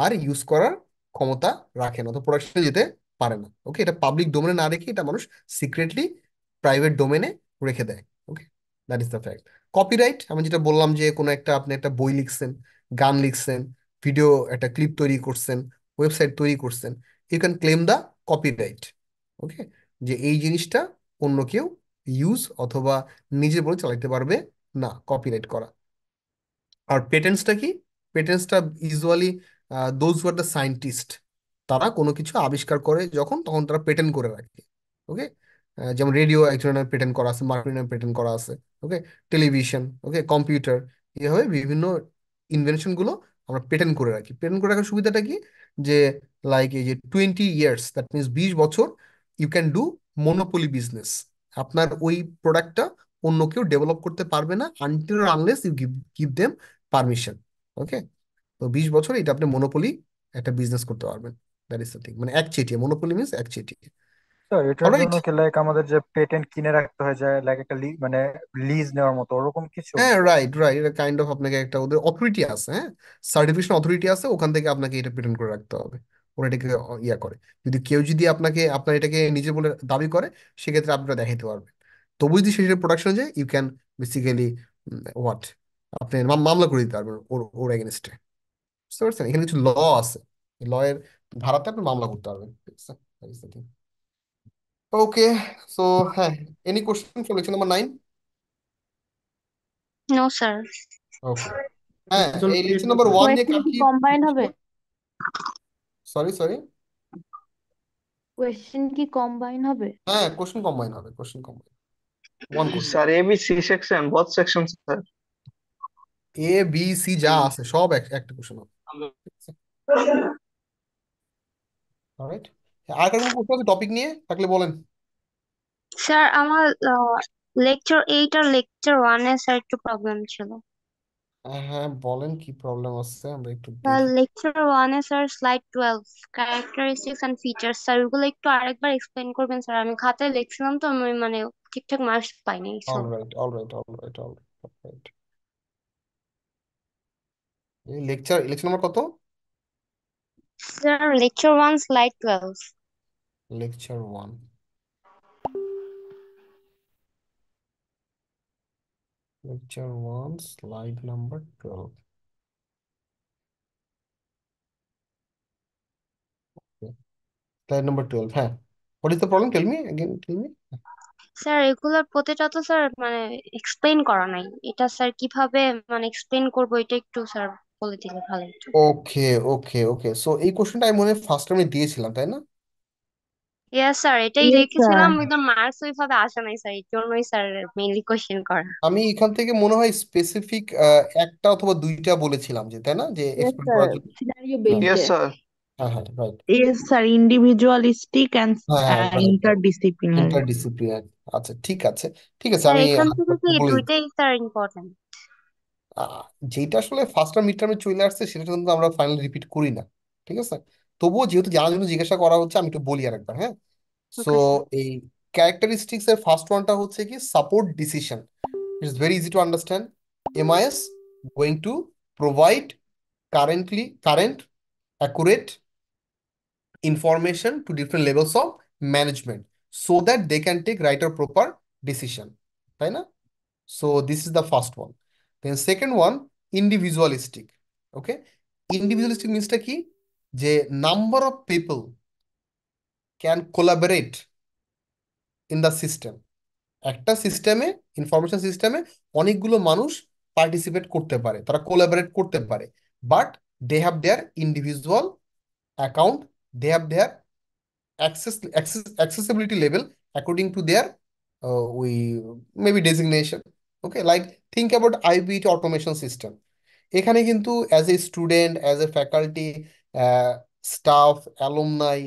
আর ইউজ করার ক্ষমতা রাখে না, তো প্রোডাকশনে যেতে পারে না। ওকে, এটা পাবলিক ডোমেনে না রেখে এটা মানুষ সিক্রেটলি প্রাইভেট ডোমেনে রেখে দেয়। Okay, that is the fact. Copyright, আমি যেটা বললাম যে কোনো একটা আপনি একটা বই লিখছেন, গান লিখছেন, ভিডিও একটা ক্লিপ তৈরি করছেন, ওয়েবসাইট তৈরি করছেন, you can claim the copyright. Okay, যে এই জিনিসটা অন্য কেউ ইউজ অথবা নিজে বলে চালাতে পারবে না, কপিরাইট করা। আর পেটেন্টসটা কি? পেটেন্টসটা usually those who are the scientist, তারা কোনো কিছু আবিষ্কার করে যখন, তখন তারা পেটেন্ট করে রাখে। ওকে, যেমন রেডিও একজনের নামে পেটেন্ট করা আছে, মার্কেটের নামে পেটেন্ট করা আছে। ওকে, টেলিভিশন, ওকে, কম্পিউটার, এইভাবে বিভিন্ন ইনভেনশন গুলো আমরা পেটেন্ট করে রাখি। পেটেন্ট করে রাখার সুবিধাটা কি? যে লাইক এই যে 20 ইয়ার্স, দ্যাট মিনস 20 বছর, you can do monopoly business. আপনার ওই প্রোডাক্টটা অন্য কেউ ডেভেলপ করতে পারবে না until unless you give give them permission. Okay, তো 20 বছর এটা আপনি মনোপলি একটা বিজনেস করতে পারবেন। দ্যাট ইজ দ্য থিং, মানে একচেটিয়া, মনোপলি মিনস একচেটিয়া। স্যার এটার অলরাইট, জন্য কি লাইক আমাদের যে পেটেন্ট কিনে রাখতে হয় যায়, লাইক একটা মানে লিজ নেওয়ার মতো ওরকম কিছু? হ্যাঁ, রাইট রাইট, এটা কাইন্ড অফ আপনাকে একটা ওদের অথরিটি আছে, হ্যাঁ, সার্টিফিকেশন অথরিটি আছে, ওখান থেকে আপনাকে এটা পেটেন্ট করে রাখতে হবে। ওরা এটাকে ইয়া করে। যদি কেউ যদি আপনার এটাকে নিজে বলে দাবি করে, সেক্ষেত্রে আপনারা দেখাইতে পারবেন। তবু যদি সেটা প্রোডাকশনে যায়, ইউ ক্যান বেসিক্যালি হোয়াট, আপনি মামলা করে দিতে পারবেন ওর ওর এগেনস্টে। বুঝতে পারছেন? এখানে কিছু ল আছে, ল এর ধারাতে আপনি মামলা করতে পারবেন। ঠিক আছে, ওকে। সো হ্যাঁ, any question for lecture number 9? No sir. Okay, হ্যাঁ, একজন এই কে লেকচার নাম্বার 1 নিয়ে কোয়েশ্চেন কার কি কি কম্বাইন প্রশ্ন? হবে? Sorry sorry. কোয়েশ্চেন কি কম্বাইন হবে? হ্যাঁ, কোশ্চেন কম্বাইন হবে, question combine, one question. Sir, A B C section, both section sir. A B C যা আছে সব একটা কোশ্চেন হবে, ঠিক আছে? অলরাইট, আর কার কোনো প্রশ্ন আছে টপিক নিয়ে থাকলে বলেন। স্যার আমার লেকচার 8 আর লেকচার 1 স্যার একটু প্রবলেম ছিল। হ্যাঁ বলেন, কি প্রবলেম আছে আমরা একটু স্যার দেখি। Lecture 1 sir slide 12 characteristics and features, sir ওগুলো একটু আরেকবার এক্সপ্লেন করবেন স্যার? আমি খাতায় লিখছিলাম তো, আমি মানে ঠিকঠাক মার্কস পাইনি so. Alright alright alright alright alright. এই লেকচার লেকচার নাম্বার কত? Sir lecture 1 slide 12। Lecture 1, lecture 1 slide number 12। Slide number 12, হ্যাঁ। What is the problem, tell me again, tell me. Sir এগুলোর প্রতিটা তো স্যার মানে এক্সপ্লেন করা নাই, এটা স্যার কিভাবে মানে এক্সপ্লেন করবো এটা একটু স্যার বলে দিলে ভালো হতো। ওকে ওকে ওকে, সো এই কোশ্চেনটা আমি মনে হয় ফার্স্ট টাইমে দিয়েছিলাম, তাই না? ইয়েস স্যার, এটাই ইয়েস স্যার। লিখেছিলাম, কিন্তু মার্কস ওইভাবে আসে নাই স্যার, এই জন্যই স্যার মেইনলি কোশ্চেন করা। আমি এখান থেকে মনে হয় স্পেসিফিক একটা অথবা দুইটা বলেছিলাম, যে তাই না, যে ইয়েস এক্সপ্লেন স্যার, করার জন্য। সিনারিও হ্যাঁ ইয়েস বেসডে। স্যার। হ্যাঁ হ্যাঁ, right. Yes sir, individualistic and হ্যাঁ হ্যাঁ, রাইট রাইট, ইন্টারডিসিপ্লিনারি। ইন্টারডিসিপ্লিনারি। আচ্ছা ঠিক আছে, ঠিক আছে, স্যার আমি এখান থেকে কি বলে দিচ্ছি। দুইটাই স্যার ইম্পর্টেন্ট? যেটা আসলে ফার্স্ট টার্ম মিড টার্মে চলে আসছে সেটা কিন্তু আমরা ফাইনালি রিপিট করি না, ঠিক আছে? তবুও যেহেতু জানার জন্য জিজ্ঞাসা করা হচ্ছে, আমি একটু বলি আর একবার, হ্যাঁ। So okay sir. এই ক্যারেক্টারিস্টিক্স এর ফার্স্ট ওয়ানটা হচ্ছে কি support decision. It's very easy to understand. MIS going to provide current accurate information to different levels of management so that they can take right or proper decision, তাই না? So this is the first one. Then second one, individualistic. Okay, individualistic meansটা কি, যে number of people can collaborate in the system। একটা সিস্টেমে, ইনফরমেশন সিস্টেমে অনেকগুলো মানুষ পার্টিসিপেট করতে পারে, তারা কোলাবোরেট করতে পারে, but they have their individual account, they have their accessibility level according to their we maybe designation. Okay, like think about IBT automation system। এখানে কিন্তু as a student, as a faculty, staff, alumni,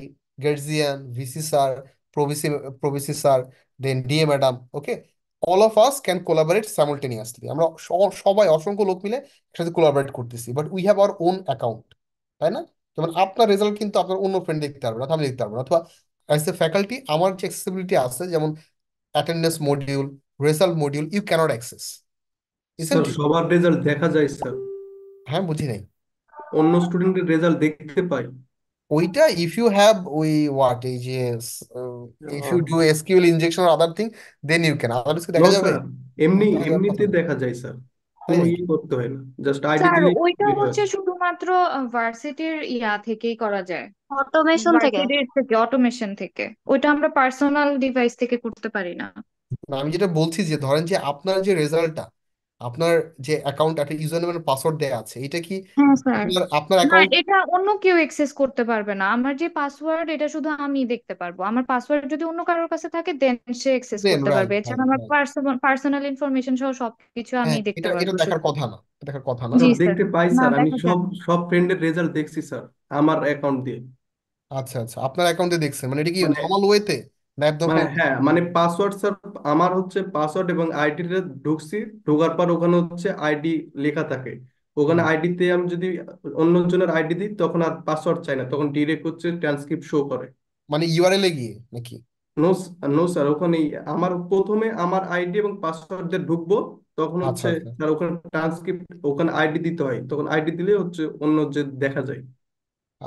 guardian, VC sir, pro VC pro VC sir, then DA madam, okay, all of us can collaborate simultaneously. আমরা সবাই অসংখ্য লোক মিলে একসাথে কোলাবোরেট করতেছি, but we have our own account, তাই না? যেমন আপনার রেজাল্ট কিন্তু আপনার অন্য ফ্রেন্ড দেখতে পারবে না, অথবা আমি দেখতে পারবো না, অথবা অ্যাজ এ ফ্যাকাল্টি আমার যে অ্যাক্সেসিবিলিটি আছে, যেমন attendance module, result module, you cannot access, sir isn't it? সবার রেজাল্ট দেখা যায় স্যার, হ্যাঁ, বুঝি নাই। অন্য স্টুডেন্টের রেজাল্ট দেখতে পাই। ওইটা ইফ ইউ হ্যাভ ওই হোয়াট এই যে if you do SQL injection আর other thing, then you can, others কি নো দেখা যাবে? স্যার, এমনি দেখা যাওয়ার কথা এমনিতে না, দেখা যায় স্যার, তাই কোনো নাকি? করতে হয় না, জাস্ট আইডি স্যার দিলেই ওইটা বের হয়। হচ্ছে শুধুমাত্র ভার্সিটির ইয়া থেকেই করা যায়, অটোমেশন থেকে। ভার্সিটির থেকে অটোমেশন থেকে। ওইটা আমরা পার্সোনাল ডিভাইস থেকে করতে পারি না। না, আমি যেটা বলছি যে ধরেন যে আপনার যে রেজাল্টটা, আপনার যে অ্যাকাউন্ট, একটা ইউজার নেম পাসওয়ার্ড দেওয়া আছে, এটা কি হ্যাঁ স্যার। আপনার আপনার না, অ্যাকাউন্ট? এটা অন্য কেউ অ্যাক্সেস করতে পারবে না। আমার যে পাসওয়ার্ড এটা শুধু আমি দেখতে পারবো। আমার পাসওয়ার্ড যদি অন্য কারোর কাছে থাকে দেন সে অ্যাক্সেস দেন করতে রাইট পারবে। রাইট এছাড়া আমার রাইট। পার্সোনাল ইনফরমেশন সহ সবকিছু আমি হ্যাঁ, দেখতে এটা এটা পারবো দেখার শুধু। কথা না, এটা দেখার কথা না। জি স্যার স্যার। দেখতে পাই না, স্যার, আমি দেখা যায় সব না। সব ফ্রেন্ডের রেজাল্ট দেখছি স্যার, আমার অ্যাকাউন্ট দিয়ে। আচ্ছা আচ্ছা, আপনার অ্যাকাউন্টে দেখছেন, মানে এটা কি মানে নর্মাল ওয়েতে না একদম মানে কোনো? হ্যাঁ, মানে পাসওয়ার্ড স্যার, আমার হচ্ছে পাসওয়ার্ড এবং আইডিতে ঢুকছি, ঢোকার পর ওখানে হচ্ছে আইডি লেখা থাকে। ওখানে হুম, আইডিতে আমি যদি অন্যজনের আইডি দিই তখন আর পাসওয়ার্ড চাই না, তখন ডিরেক্ট হচ্ছে ট্রান্সক্রিপ্ট শো করে। মানে ইউআরএল এ গিয়ে নাকি? নো, নো স্যার, ওখানে আমার প্রথমে আমার আইডি এবং পাসওয়ার্ড দিয়ে ঢুকবো, তখন আচ্ছা হচ্ছে আচ্ছা স্যার ওখানে ট্রান্সক্রিপ্ট, ওখানে আইডি দিতে হয়, তখন আইডি দিলে হচ্ছে অন্য যে দেখা যায়।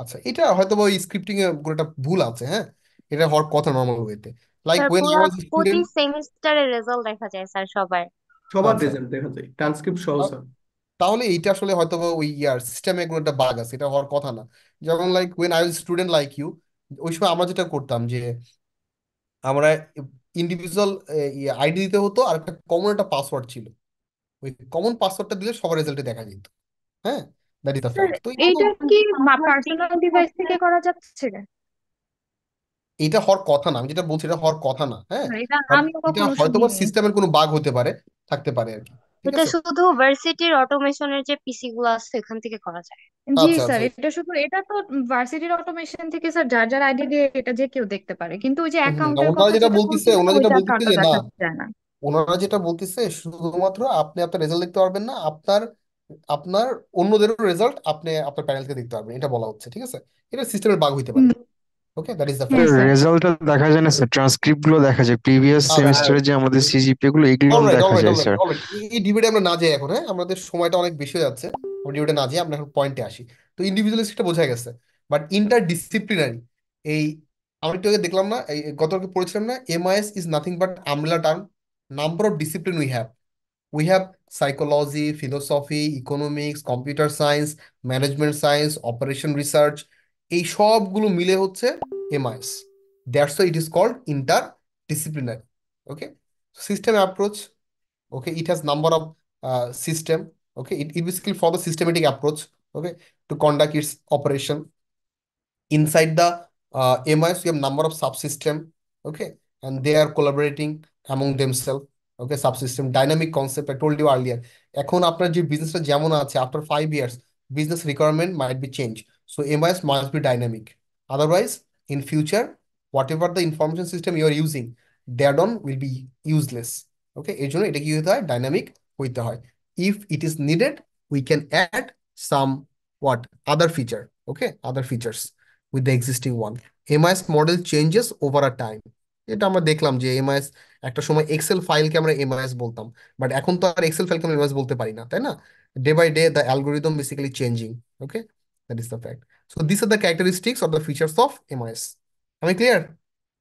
আচ্ছা, এটা হয়তো বা ওই স্ক্রিপ্টিং এ কোনো একটা ভুল আছে, হ্যাঁ। এটা হওয়ার কথা নর্মাল ওয়েতে, লাইক স্যার ওয়েন আই পুরা ওয়াজ প্রতি স্টুডেন্ট। সেমিস্টারের রেজাল্ট দেখা যায় স্যার সবার। সবার আচ্ছা, রেজাল্ট দেখা যায় ট্রান্সক্রিপ্ট সহ স্যার। তাহলে এইটা আসলে হয়তো বা ওই ইয়ার সিস্টেমে কোনো একটা বাগ আছে, এটা হওয়ার কথা না। যেমন like when I was student like you, ওই সময় আমরা যেটা করতাম যে আমরা ইন্ডিভিজুয়াল আইডি দিতে হতো, আর একটা কমন একটা পাসওয়ার্ড ছিল, ওই কমন পাসওয়ার্ডটা দিলে সবার রেজাল্টে দেখা যেত, হ্যাঁ। That is the sir fact. তো এইটা কি পার্সোনাল ডিভাইস থেকে করা যাচ্ছে? এটা হওয়ার কথা না, আমি যেটা বলছি এটা হওয়ার কথা না, হ্যাঁ। স্যার এটা বাট আমিও এটা কখনো হয়তো বা শুনিনি। সিস্টেমের কোনো বাগ হতে পারে, থাকতে পারে আর কি, ঠিক এটা আছে। শুধু ভার্সিটির অটোমেশনের যে পিসি গুলো আছে এখান থেকে করা যায়। জি আচ্ছা স্যার, আচ্ছা। এটা তো ভার্সিটির অটোমেশন থেকে স্যার যার যার আইডি দিয়ে এটা যে কেউ দেখতে পারে, কিন্তু ওই যে অ্যাকাউন্টের ওনারা কথা যেটা যেটা বলতেছে, বলছিলেন ওনারা যেটা ওইটা বলতেছে কার্ডটা যে না, দেখা যায় না। ওনারা যেটা বলতেছে শুধুমাত্র আপনি আপনার রেজাল্ট দেখতে পারবেন না, আপনার আপনার অন্যদেরও রেজাল্ট আপনি আপনার প্যানেলকে দেখতে পারবেন, এটা বলা হচ্ছে, ঠিক আছে। এটা সিস্টেমের বাগ হইতে পারে। হুম, ওকে, দ্যাট ইজ দ্য হ্যাঁ ফ্যাক্ট। স্যার। রেজাল্টটা দেখা যায় না স্যার, ট্রান্সক্রিপ্ট গুলো দেখা যায়, প্রিভিয়াস আচ্ছা, সেমিস্টারে যে আমাদের সিজিপিএ গুলো এগুলো অলরাইট দেখা অলরাইট যায় অলরাইট স্যার। অলরাইট, এই ডিবেটে আমরা না যাই এখন, হ্যাঁ, আমাদের সময়টা অনেক বেশি হয়ে যাচ্ছে। আমরা ডিবেটে না যাই, আমরা এখন পয়েন্টে আসি। তো ইন্ডিভিজুয়ালিস্টটা বোঝা গেছে, বাট ইন্টার ডিসিপ্লিনারি, এই আমি একটু আগে দেখলাম না, এই গতকালকে পড়েছিলাম না, MIS is nothing but umbrella term, number of discipline we have psychology, philosophy, economics, computer science, management science, operation research, এই সবগুলো মিলে হচ্ছে MIS. That's why it is called interdisciplinary. Okay, system approach. Okay, it has number of system. Okay, it basically for the systematic approach. Okay, to conduct its operation inside the MIS. We have number of subsystem. Okay, and they are collaborating among themselves. Okay, subsystem dynamic concept I told you earlier. এখন আপনার যে বিজনেসটা যেমন আছে, after 5 years business requirement might be changed, so MIS must be dynamic. Otherwise in future whatever the information system you are using, that on will be useless. Okay, এর জন্য এটা কি হতে হয়, ডাইনামিক হইতে হয়। If it is needed, we can add some what other feature, okay, other features with the existing one. MIS model changes over a time. এটা আমরা দেখলাম যে এমআইএস, একটা সময় এক্সেল ফাইলকে আমরা এমআইএস বলতাম, বাট এখন তো আর এক্সেল ফাইলকে আমরা এমআইএস বলতে পারি না, তাই না? Day by day the algorithm basically changing. Okay, that is the fact. So this are the characteristics or the features of MIS. আমি ক্লিয়ার?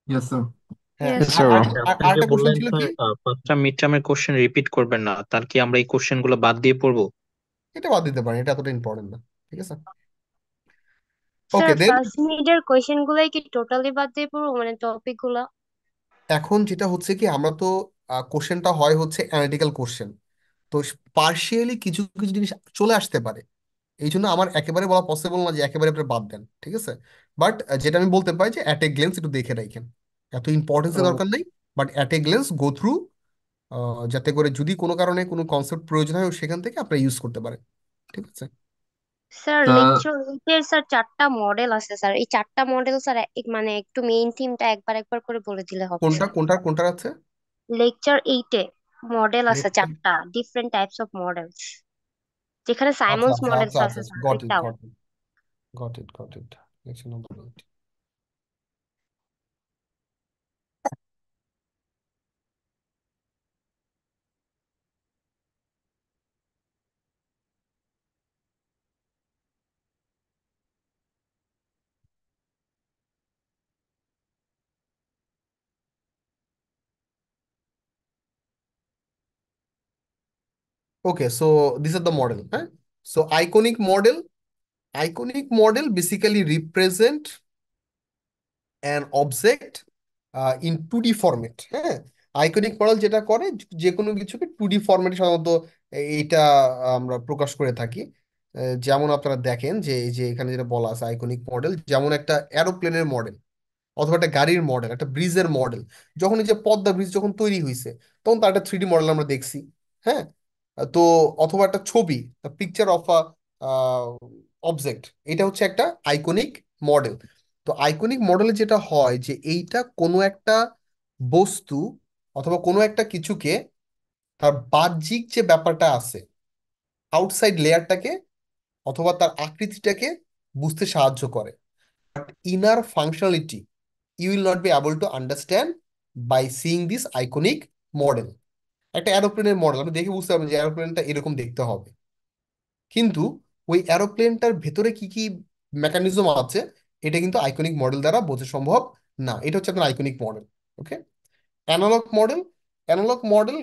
Yes sir. হ্যাঁ, ইয়েস আর স্যার। স্যার। আর আপনি যে আরেকটা কোশ্চেন বললেন ছিল কি? স্যার পাঁচটা মিড টার্মের কোশ্চেন রিপিট করবেন না, তার কি আমরা এই কোশ্চেন গুলো বাদ দিয়ে পড়বো? এটা বাদ দিতে পারেন, এটা এতটা ইম্পর্টেন্ট না, ঠিক আছে। স্যার ওকে দেন, ফার্স্ট মিডের কোয়েশ্চেন গুলাই কি টোটালি বাদ দিয়ে পড়বো, মানে টপিক গুলা? এখন যেটা হচ্ছে কি, আমরা তো কোশ্চেনটা হয় হচ্ছে অ্যানালিটিক্যাল কোশ্চেন, তো পার্শিয়ালি কিছু কিছু জিনিস চলে আসতে পারে, এই জন্য আমার একেবারে বলা পসিবল না যে একেবারে আপনি বাদ দেন, ঠিক আছে। বাট যেটা আমি বলতে পারি যে অ্যাট এ গ্লেন্স একটু দেখে রাখেন, এত ইম্পর্টেন্সের দরকার নেই, but at a glance go through, যাতে করে যদি কোনো কারণে কোনো কনসেপ্ট প্রয়োজন হয় সেখান থেকে আপনি ইউজ করতে পারেন, ঠিক আছে। স্যার তা লেকচার এইটের স্যার চারটা মডেল আছে স্যার, এই চারটা মডেল স্যার মানে একটু মেইন থিমটা একবার একবার করে বলে দিলে হবে কোনটা স্যার। কোনটা কোনটার আছে? লেকচার এইটে মডেল আছে লেকচার, চারটা, ডিফারেন্ট টাইপস অফ মডেলস, যেখানে আচ্ছা সাইমন্স আচ্ছা মডেলস আচ্ছা আছে আচ্ছা, স্যার গট ইট ওইটাও। Got it got it got it. Lecture number 8। Okay, so these are the model, huh? So iconic model basically represent an object in 2D format, হ্যাঁ। আইকনিক মডেল যেটা করে, যে কোনো কিছুকে 2D ফরম্যাটে সাধারণত এইটা আমরা প্রকাশ করে থাকি। যেমন আপনারা দেখেন যে এই যে এখানে যেটা বলা আছে আইকনিক মডেল, যেমন একটা এরোপ্লেনের মডেল, অথবা একটা গাড়ির মডেল, একটা ব্রিজের মডেল। যখন এই যে পদ্মা ব্রিজ যখন তৈরি হয়েছে, তখন তার একটা 3D মডেল আমরা দেখছি, হ্যাঁ। তো অথবা একটা ছবি, পিকচার অফ আ অবজেক্ট, এটা হচ্ছে একটা আইকনিক মডেল। তো আইকনিক মডেলে যেটা হয় যে এইটা কোনো একটা বস্তু অথবা কোনো একটা কিছুকে, তার বাহ্যিক যে ব্যাপারটা আছে, আউটসাইড লেয়ারটাকে অথবা তার আকৃতিটাকে বুঝতে সাহায্য করে। Inner functionality you will not be able to understand by seeing this iconic model. একটা এরোপ্লেনের মডেল আপনি দেখে বুঝতে পারবেন যে এরোপ্লেনটা এরকম দেখতে হবে, কিন্তু ওই এরোপ্লেনটার ভেতরে কি কি মেকানিজম আছে, এটা কিন্তু আইকনিক মডেল দ্বারা বোঝা সম্ভব না। এটা হচ্ছে আপনার iconic model. Okay, analog model, analog model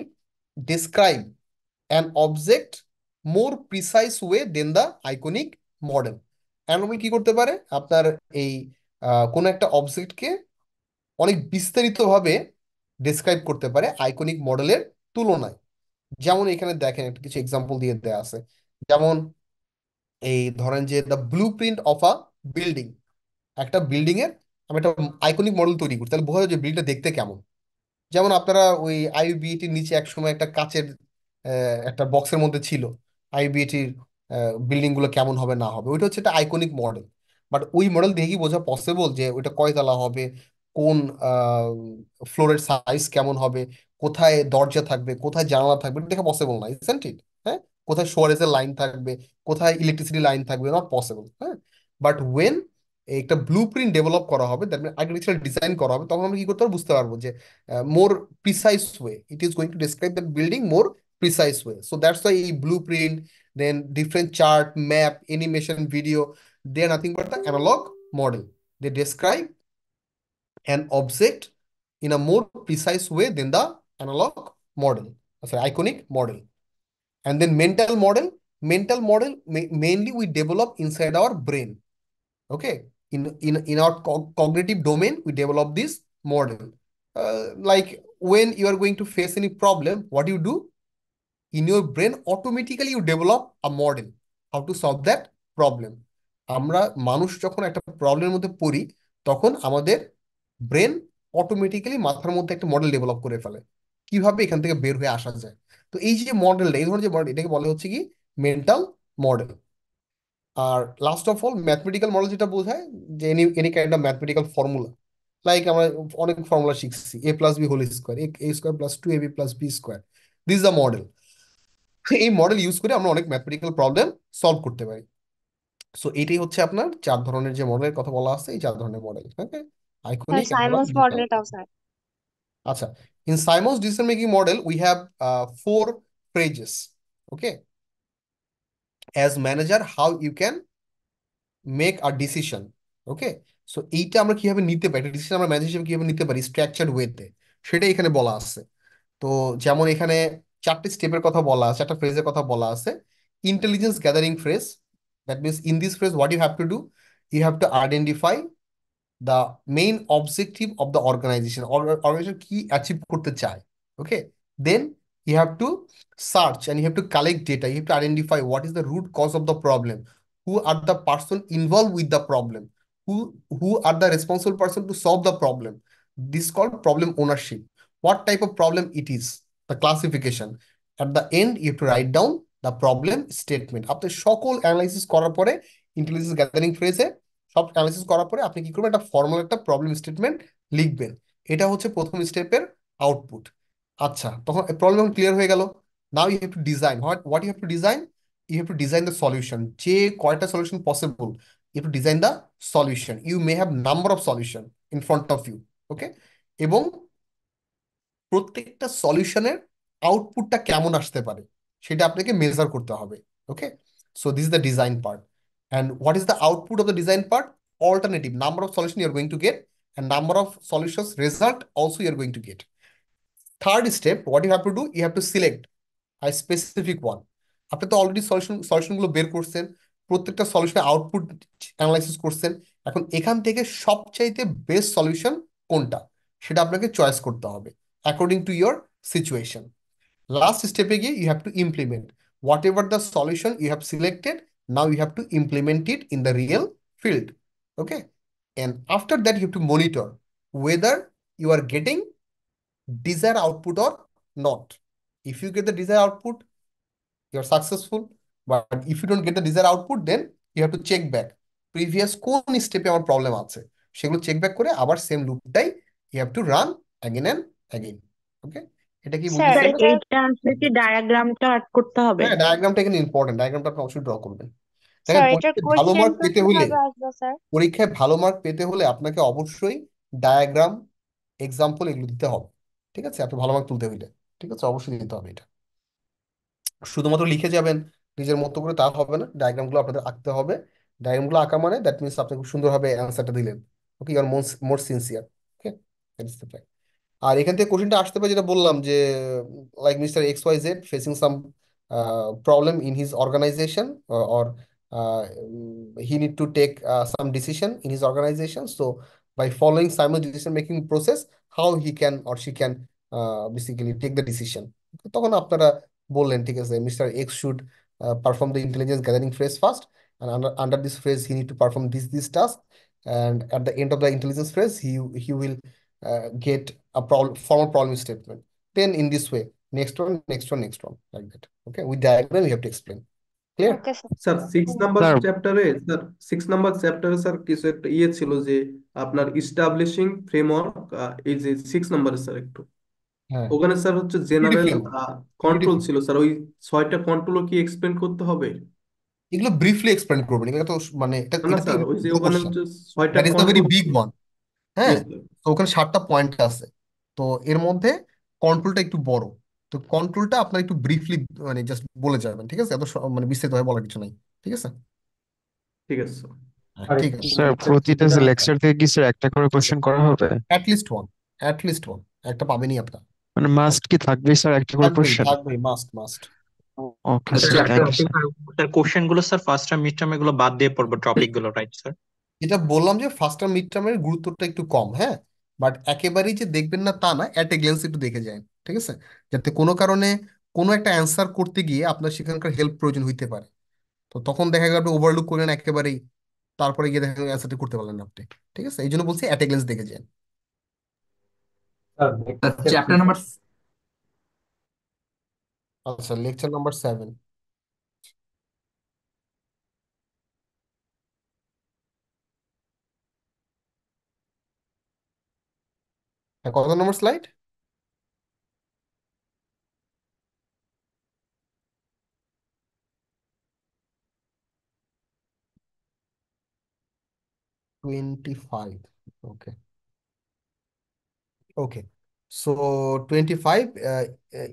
describe an object more precise way than the iconic model. Analog কি করতে পারে, আপনার এই কোনো একটা অবজেক্টকে অনেক বিস্তারিতভাবে ডেসক্রাইব করতে পারে আইকনিক মডেলের তুলনায়। যেমন এখানে দেখেন একটা কিছু এক্সাম্পল দিয়ে দেওয়া আছে, যেমন এই ধরেন যে the blue print of a building, একটা বিল্ডিং এর আমি একটা আইকনিক মডেল তৈরি করি, তাহলে বোঝা যায় যে বিল্ডিংটা দেখতে কেমন। যেমন আপনারা ওই আইবিএটির নিচে একসময় একটা কাচের একটা বক্সের মধ্যে ছিল আইবিএটির বিল্ডিং গুলো কেমন হবে না হবে, ওইটা হচ্ছে একটা আইকনিক মডেল। বাট ওই মডেল দেখে কি বোঝা পসিবল যে ওইটা কয়তলা হবে, কোন ফ্লোরের সাইজ কেমন হবে, কোথায় দরজা থাকবে, কোথায় জানালা থাকবে, এটা দেখা পসিবল না, ইসেন্ট ইট? হ্যাঁ, কোথায় শোয়ারেজের লাইন থাকবে, কোথায় ইলেকট্রিসিটি লাইন থাকবে, নট পসিবল। হ্যাঁ, বাট ওয়েন একটা ব্লু প্রিন্ট ডেভেলপ করা হবে, দ্যাট মিন আর্কিটেকচারাল ডিজাইন করা হবে, তখন আমরা কি করতে পারবো, বুঝতে পারবো যে more precise way. It is going to describe the building more precise way. So that's why a blueprint, then different chart, map, animation, video, they are nothing but the analog model. They describe an object in a more precise way than the analog model, sorry, iconic model. And then mental model mainly we develop inside our brain. Okay, in our cognitive domain we develop this model. Like when you are going to face any problem, what do you do? In your brain automatically you develop a model how to solve that problem. আমরা মানুষ যখন একটা প্রবলেমের মধ্যে পড়ি, তখন আমাদের ব্রেন অটোমেটিক্যালি মাথার মধ্যে একটা মডেল ডেভেলপ করে ফেলে কিভাবে এখান থেকে বের হয়ে আসা যায়। তো এই যে মডেলটা, এই ধরনের যে মডেল, এটাকে বলা হচ্ছে কি মেন্টাল মডেল। আর last of all mathematical model যেটা বোঝায় যে any any kind of mathematical formula, like আমরা অনেক ফর্মুলা শিখছি, A plus B whole square, A square plus two A B plus B square, this the model. এই মডেল ইউজ করে আমরা অনেক ম্যাথমেটিক্যাল প্রবলেম সলভ করতে পারি। সো এটাই হচ্ছে আপনার চার ধরনের যে মডেলের কথা বলা আছে, এই চার ধরনের model. Okay, sir iconic, analog, Simon's mental. মডেলটাও স্যার। আচ্ছা, in Simon's decision making model we have four phrases. Okay, as manager how you can make a decision. Okay, so এইটা আমরা কিভাবে নিতে পারি, ডিসিশন আমরা ম্যানেজার হিসেবে কিভাবে নিতে পারি স্ট্রাকচার্ড ওয়েতে, সেটাই এখানে বলা আছে। তো যেমন এখানে চারটি স্টেপের কথা বলা আছে, চারটা ফ্রেজের কথা বলা আছে। Intelligence gathering phrase, that means in this phrase what you have to do, you have to identify the main objective of the organization, organization কি অ্যাচিভ করতে চায়। ওকে, দেন you have to search and you have to collect data, you have to identify what is the root cause of the problem, who are the person involved with the problem, who who are the responsible person to solve the problem. This is called problem ownership. What type of problem it is, the classification. At the end you have to write down the problem statement. আপনি সকল অ্যানালাইসিস করার পরে ইন্টেলিজেন্স গ্যাদারিং ফ্রেজে সব অ্যানালাইসিস করার পরে আপনি কি করবেন, একটা ফর্মাল একটা প্রবলেম স্টেটমেন্ট লিখবেন। এটা হচ্ছে প্রথম স্টেপের আউটপুট। আচ্ছা, তখন প্রবলেম ক্লিয়ার হয়ে গেল। Now you have to design, what you have to design, you have to design the solution. যে কয়টা solution possible, you have to design the solution. You may have number of solution in front of you. Okay, এবং প্রত্যেকটা সলিউশনের আউটপুটটা কেমন আসতে পারে সেটা আপনাকে মেজার করতে হবে। Okay, so this is the design part. And what is the output of the design part? Alternative number of solution you are going to get and number of solutions result also you are going to get. Third step, what you have to do, you have to select a specific one. আপনি তো অলরেডি সলিউশনগুলো বের করছেন, প্রত্যেকটা সলিউশনের আউটপুট অ্যানালাইসিস করছেন। এখন এখান থেকে সবচাইতে বেস্ট সলিউশন কোনটা সেটা আপনাকে চয়েস করতে হবে according to your situation. Last স্টেপে গিয়ে you have to implement whatever the solution you have selected, now you have to implement it in the real field. Okay, and after that you have to monitor whether you are getting desired output or not. If you get the desired output, you are successful. But if you don't get the desired output, then you have to check back previous কোন স্টেপে আমার প্রবলেম আছে, সেগুলো চেক ব্যাক করে আবার সেম লুপটাই you have to run again and again. Okay, এটা কি স্যার স্যার বুঝতেছেন? এটা, এইটা আসলে কি ডায়াগ্রামটা অ্যাড করতে হবে? হ্যাঁ, ডায়াগ্রামটা এখানে ইম্পর্টেন্ট, ডায়াগ্রামটা আপনি অবশ্যই ড্র করবেন। দেখেন, স্যার এটার পরীক্ষায় ভালো কোশ্চেন মার্ক তো পেতে হলে, কিভাবে আসবে স্যার? পরীক্ষায় ভালো মার্ক পেতে হলে আপনাকে অবশ্যই ডায়াগ্রাম, এক্সাম্পল এগুলো দিতে হবে। ঠিক আছে, আপনি ভালো মার্ক তুলতে হইলে, ঠিক আছে, অবশ্যই দিতে হবে এটা। শুধুমাত্র লিখে যাবেন নিজের মতো করে তা হবে না, ডায়াগ্রামগুলো আপনাদের আঁকতে হবে। ডায়াগ্রামগুলো আঁকা মানে দ্যাট মিনস আপনি খুব সুন্দরভাবে অ্যান্সারটা দিলেন। Okay, you are more sincere. Okay, that is the fact. আর এখান থেকে কোশ্চেনটা আসতে পারে যেটা বললাম যে like mister X Y Z facing some problem in his organization, or he need to take some decision in his organization. So by following Simon's decision making process, how he can or she can basically take the decision. তখন আপনারা বললেন ঠিক আছে mister x should perform the intelligence gathering phrase first and under this phrase he need to perform this task, and at the end of the intelligence phrase he will get a problem, formal problem statement. Then in this way, next one, like that. Okay, with diagram you have to explain. Clear? Okay sir. Sir six number sir চ্যাপ্টারে স্যার সিক্স নাম্বার চ্যাপ্টারে স্যার কিছু একটা ইয়ে ছিল যে আপনার ইস্টাবলিশিং ফ্রেমওয়ার্ক, এই যে সিক্স নাম্বারে স্যার একটু হ্যাঁ, ওখানে স্যার হচ্ছে unity general framework, unity control ছিল স্যার, ওই ছয়টা কন্ট্রোলও কি এক্সপ্লেন করতে হবে? এগুলো ব্রিফলি এক্সপ্লেন করবেন, এগুলো তো মানে এটা না না এটা তো স্যার, ওই যে ওখানে কোশ্চেন, হচ্ছে ছয়টা that is the very control. Big one. হ্যাঁ, ইয়েস স্যার। তো ওখানে 7টা পয়েন্ট আছে। তো এর মধ্যে কন্ট্রোলটা একটু বড়। তো কন্ট্রোলটা আপনার একটু ব্রিফলি মানে জাস্ট বলে যাবেন, ঠিক আছে? এত মানে বিস্তারিত ভাবে বলার কিছু নাই, ঠিক আছে? ঠিক আছে স্যার। হ্যাঁ, আর ঠিক একটু আছে। স্যার মানে প্রতিটা সুবিধা হয় স্যার। লেকচার থেকে কি স্যার একটা করে কোশ্চেন করা হবে? অ্যাটলিস্ট ওয়ান, অ্যাটলিস্ট ওয়ান একটা পাবেনই আপনার। মানে মাস্ট কি থাকবে স্যার একটা করে থাকবেই কোশ্চেন? থাকবেই, must must. Okay sir sir, একটা thank you sir. Sir question গুলো sir first term mid term এগুলো বাদ দিয়ে পড়বো টপিক গুলো, রাইট স্যার? যেটা বললাম যে ফার্স্ট টার্ম মিড টার্মের গুরুত্বটা একটু কম, হ্যাঁ, বাট একেবারেই যে দেখবেন না তা না, অ্যাট এ গ্লেন্স একটু দেখে যায়, ঠিক আছে? যাতে কোনো কারণে কোনো একটা অ্যান্সার করতে গিয়ে আপনার সেখানকার হেল্প প্রয়োজন হইতে পারে। তো তখন দেখা গেল আপনি ওভারলুক করলেন একেবারেই, তারপরে গিয়ে দেখা গেল অ্যান্সারটা করতে পারলেন না আপনি, ঠিক আছে? এই জন্য বলছি অ্যাট এ গ্লেন্স দেখে যান। স্যার দেখতেছে কি চ্যাপ্টার স্যার? নাম্বার আচ্ছা, লেকচার নাম্বার 7। কত নম্বর slide? 25। Okay, okay. So 25,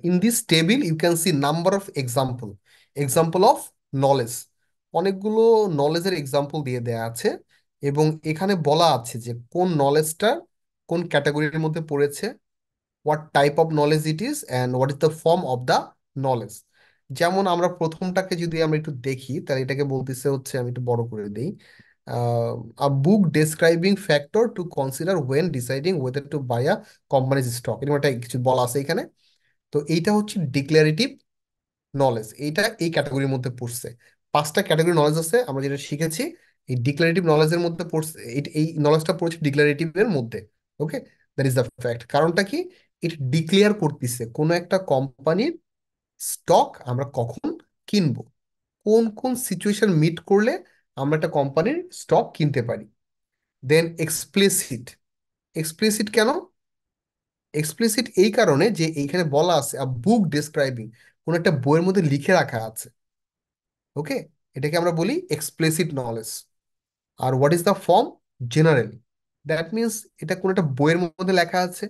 in this table you can see number of example of knowledge, অনেকগুলো নলেজের এক্সাম্পল দিয়ে দেয়া আছে, এবং এখানে বলা আছে যে কোন নলেজটা কোন ক্যাটাগরির মধ্যে পড়েছে, what type of knowledge it is and what is the form of the knowledge. যেমন আমরা প্রথমটাকে যদি আমরা একটু দেখি, তাহলে এটাকে বলতেছে হচ্ছে, আমি একটু বড় করে দিই, a book describing factor to consider when deciding whether to buy a company's stock, এরকম একটা কিছু বলা আছে এখানে। তো এইটা হচ্ছে ডিক্লারেটিভ নলেজ, এইটা এই ক্যাটাগরির মধ্যে পড়ছে। 5টা ক্যাটাগরি নলেজ আছে আমরা যেটা শিখেছি, এই ডিক্লারেটিভ নলেজের মধ্যে পড়ছে, এই নলেজটা পড়ছে ডিক্লারেটিভ এর মধ্যে। ওকে, দ্যাট ইজ দ্য ফ্যাক্ট। কারণটা কি? এটা ডিক্লেয়ার করতেছে কোনো একটা কোম্পানির স্টক আমরা কখন কিনবো, কোন কোন সিচুয়েশন মিট করলে আমরা একটা কোম্পানির স্টক কিনতে পারি। দেন এক্সপ্লিসিট, এক্সপ্লিসিট কেন? এক্সপ্লিসিট এই কারণে যে এইখানে বলা আছে বুক ডেসক্রাইবিং, কোন একটা বইয়ের মধ্যে লিখে রাখা আছে। ওকে, এটাকে আমরা বলি এক্সপ্লিসিট নলেজ। আর what is the form? Generally, that means এটা কোন একটা বইয়ের মধ্যে লেখা আছে,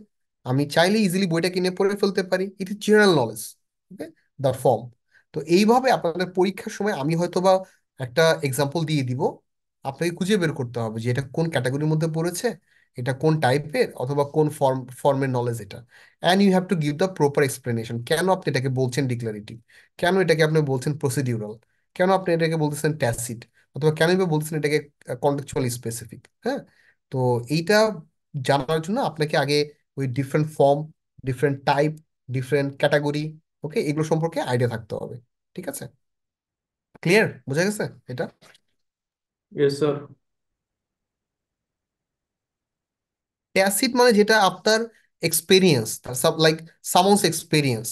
আমি চাইলে ইজিলি বইটা কিনে পড়ে ফেলতে পারি, it is general knowledge. Okay, the form. তো এইভাবে আপনাদের পরীক্ষার সময় আমি হয়তো বা একটা এক্সাম্পল দিয়ে দিব, আপনাকে খুঁজে বের করতে হবে যে এটা কোন ক্যাটাগরির মধ্যে পড়েছে, এটা কোন টাইপের অথবা কোন ফর্মের নলেজ এটা। And you have to give the proper explanation, কেন আপনি এটাকে বলছেন ডিক্লারেটিভ, কেন এটাকে আপনি বলছেন প্রসিডিউরাল, কেন আপনি এটাকে বলতেছেন ট্যাসিট, অথবা কেন বা বলছেন এটাকে কন্টেক্সচুয়ালি স্পেসিফিক। হ্যাঁ, তো এইটা জানার জন্য আপনাকে আগে ওই different form, different type, different category, okay, এগুলো সম্পর্কে আইডিয়া থাকতে হবে, ঠিক আছে? ক্লিয়ার, বোঝা গেছে এটা? Yes sir. ট্যাসিট মানে যেটা আপনার এক্সপেরিয়েন্স, লাইক সামন্স এক্সপেরিয়েন্স,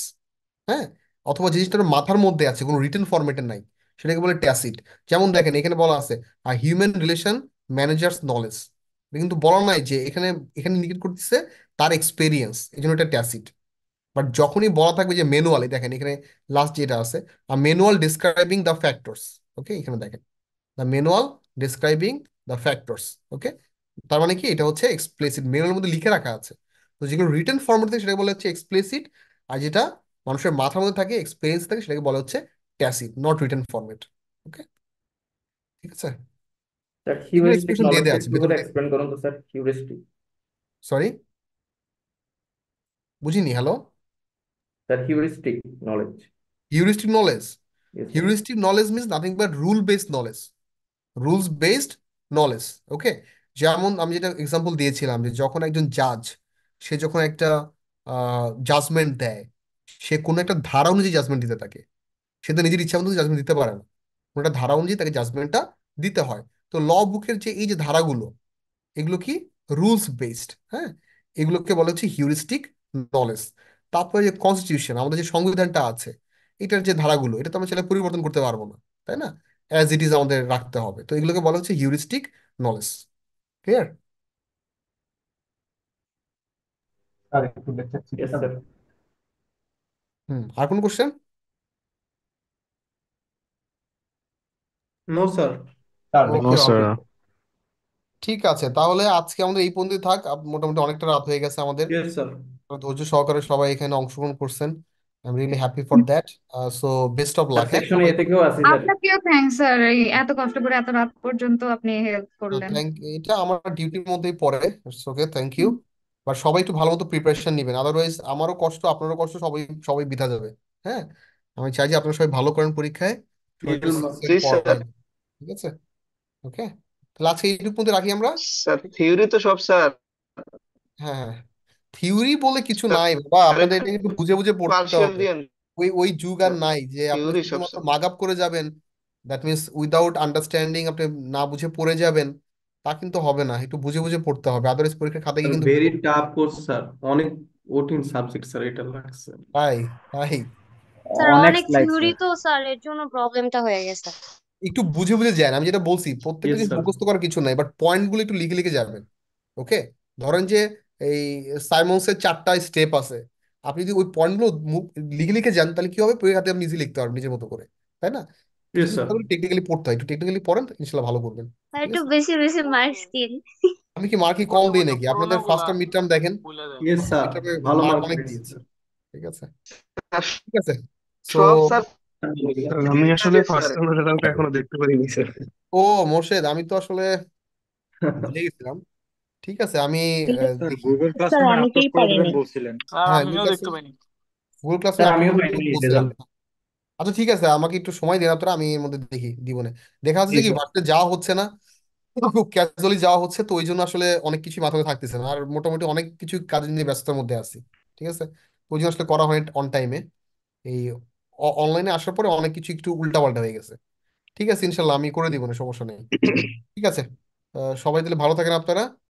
হ্যাঁ, অথবা জিনিসটার মাথার মধ্যে আছে, কোনো রিটেন ফরম্যাটে নাই, সেটাকে বলে ট্যাসিট। যেমন দেখেন এখানে বলা আছে হিউম্যান রিলেশন ম্যানেজার্স নলেজ, কিন্তু বলা নাই যে এখানে, এখানে ইন্ডিকেট করতেছে তার এক্সপেরিয়েন্স, এই জন্য এটা ট্যাসিট। বাট যখনই বলা থাকবে যে ম্যানুয়ালি, দেখেন এখানে লাস্ট যেটা আছে, manual describing the factors, okay, এখানে দেখেন the manual describing the factors. Okay, তার মানে কি এটা হচ্ছে এক্সপ্লিসিট, ম্যানুয়ালের মধ্যে লিখে রাখা আছে। তো যেগুলো রিটেন ফরম্যাট থাকে সেটাকে বলা হচ্ছে এক্সপ্লিসিট, আর যেটা মানুষের মাথার মধ্যে থাকে, এক্সপিরিয়েন্স থাকে, সেটাকে বলা হচ্ছে ট্যাসিট, নট রিটেন ফরম্যাট। ওকে, ঠিক আছে? স্যার এগুলো হিউরিস্টিক এক্সপ্রেশন দিয়ে নলেজটা দেওয়া আছে একটু করে ভেতরে। এক্সপ্লেন করুন তো স্যার, হিউরিস্টিক। সরি, বুঝিনি, hello. Sir heuristic knowledge. Heuristic knowledge, yes sir. Heuristic knowledge means nothing but rule based knowledge, rules based knowledge. Okay, যেমন আমি যেটা এক্সাম্পল দিয়েছিলাম যে যখন একজন জাজ, সে যখন একটা জাজমেন্ট দেয়, সে কোনো একটা ধারা অনুযায়ী জাজমেন্ট দিতে থাকে, সে তো নিজের ইচ্ছা মতো জাজমেন্ট দিতে পারে না। কোনো একটা ধারা অনুযায়ী তাকে জাজমেন্টটা দিতে হয়। তো ল বুকের যে এই যে ধারাগুলো, এগুলো কি রুলস বেসড, হ্যাঁ, এগুলোকে বলা হচ্ছে হিউরিস্টিক নলেজ। তারপরে যে কনস্টিটিউশন, আমাদের যে সংবিধানটা আছে, এটার যে ধারাগুলো, এটা তো আমরা সেটা পরিবর্তন করতে পারবো না, তাই না? অ্যাজ ইট ইজ আমাদের রাখতে হবে। তো এগুলোকে বলা হচ্ছে হিউরিস্টিক নলেজ। ক্লিয়ার? স্যার একটু লেকচার শিখে ইয়েস যাবেন। স্যার। আর কোন question? No sir. Sir no okay sir. Okay, ঠিক আছে, তাহলে আজকে আমাদের এই পর্যন্তই থাক। মোটামুটি অনেকটা রাত হয়ে গেছে আমাদের। Yes sir. ধৈর্য সহকারে সবাই এখানে অংশগ্রহণ করছেন, I am really happy for that. So best of sir lakh, হ্যাঁ সেকশন সবাই। এ থেকেও আছি স্যার। আপনাকেও থ্যাংকস স্যার, এই এত কষ্ট করে এত রাত পর্যন্ত আপনি হেল্প করলেন। থ্যাংক, এটা আমার ডিউটির মধ্যেই পড়ে। ওকে, থ্যাংক ইউ। বাট সবাই একটু ভালো মতো প্রিপারেশন নেবেন, আদারওয়াইজ আমারও কষ্ট আপনারও কষ্ট, সবাই সবাই বৃথা যাবে। হ্যাঁ, আমি চাই যে আপনারা সবাই ভালো করেন পরীক্ষায়, সবাই একটু জি সিনসিয়ারলি স্যার। পড়ায়। ঠিক আছে, ওকে, তাহলে আজকে এইটুকু মধ্যে রাখি আমরা। স্যার থিওরি তো সব স্যার। হ্যাঁ হ্যাঁ, থিওরি বলে কিছু স্যার নাই বাবা, আপনাদের একটু এটা একটু বুঝে বুঝে পড়তে পার্সিয়াল হবে। দিয়েন ওই ওই যুগ আর স্যার। নাই যে আপনি থিওরি সব শুধুমাত্র স্যার। মাগ আপ করে যাবেন, দ্যাট মিনস উইদাউট আন্ডারস্ট্যান্ডিং আপনি না বুঝে পড়ে যাবেন, তা কিন্তু হবে না। একটু বুঝে বুঝে পড়তে হবে, আদারওয়াইজ পরীক্ষার খাতা গিয়ে কিন্তু ভুল ভেরি হবে। টাফ কোর্স স্যার, অনেক কঠিন সাবজেক্ট স্যার এটা লাগছে। তাই তাই স্যার অনেক অনেক স্লাইড থিওরি স্যার। তো স্যার, এর জন্য প্রবলেমটা হয়ে গেছে। একটু বুঝে বুঝে যান, আমি যেটা বলছি প্রত্যেকটা ইয়েস জিনিস স্যার। মুখস্থ করার কিছু নাই, বাট পয়েন্ট গুলো একটু লিখে লিখে যাবেন। ওকে, ধরেন যে এই সাইমন্সের 4টা স্টেপ আছে, আপনি যদি ওই পয়েন্টগুলো লিখে লিখে যান, তাহলে কি হবে, পরীক্ষাতে আপনি নিজে লিখতে পারবেন নিজের মতো করে, তাই না? কিছু ইয়েস কিছু স্যার। কথাগুলো টেকনিক্যালি পড়তে হয়, একটু টেকনিক্যালি পড়েন, ইনশাল্লাহ ভালো করবেন। স্যার ঠিক একটু আছে, বেশি বেশি মার্কস দিন। আমি কি মার্ক কি কম দিই নাকি? আপনাদের ফার্স্ট টার্ম মিড টার্ম দেখেন, ইয়েস স্যার, মিড টার্মে ভালো মার্ক মার্ক অনেক পেয়েছি দিয়েছে। স্যার। ঠিক আছে, আর ঠিক আছে। সো, সব স্যার স্যার আমি আসলে কাজের ফার্স্ট স্যার। টাইম রেজাল্ট এখনো দেখতে পারিনি স্যার। ও মোর্শেদ, আমি তো আসলে ভুলে গেছিলাম। ঠিক আছে, আমি স্যার দেখি। গুগল স্যার ক্লাসরুমে আপলোড অনেকেই করে দিবেন পারেনি। বলছিলেন। হ্যাঁ, গুগল ক্লাসরুম স্যার আপলোড আমিও করতে পাইনি বলছিলাম। রেজাল্ট। আচ্ছা ঠিক আছে, আমাকে একটু সময় দিন আপনারা, আমি এর মধ্যে দেখি দিবনে। দেখা যাচ্ছে জি যে কি স্যার। বাসে যাওয়া হচ্ছে না, খুব ক্যাজুয়ালি যাওয়া হচ্ছে, তো ওই জন্য আসলে অনেক কিছু মাথায় থাকতেছে না, আর মোটামুটি অনেক কিছু কাজ নিয়ে ব্যস্ততার মধ্যে আছি। ঠিক আছে, ওই জন্য আসলে করা হয় অন টাইমে। এই অনলাইনে আসার পরে অনেক কিছু একটু উল্টাপাল্টা হয়ে গেছে। ঠিক আছে, ইনশাল্লাহ আমি করে দিব না, সমস্যা নেই। ঠিক আছে, সবাই তাহলে ভালো থাকেন আপনারা।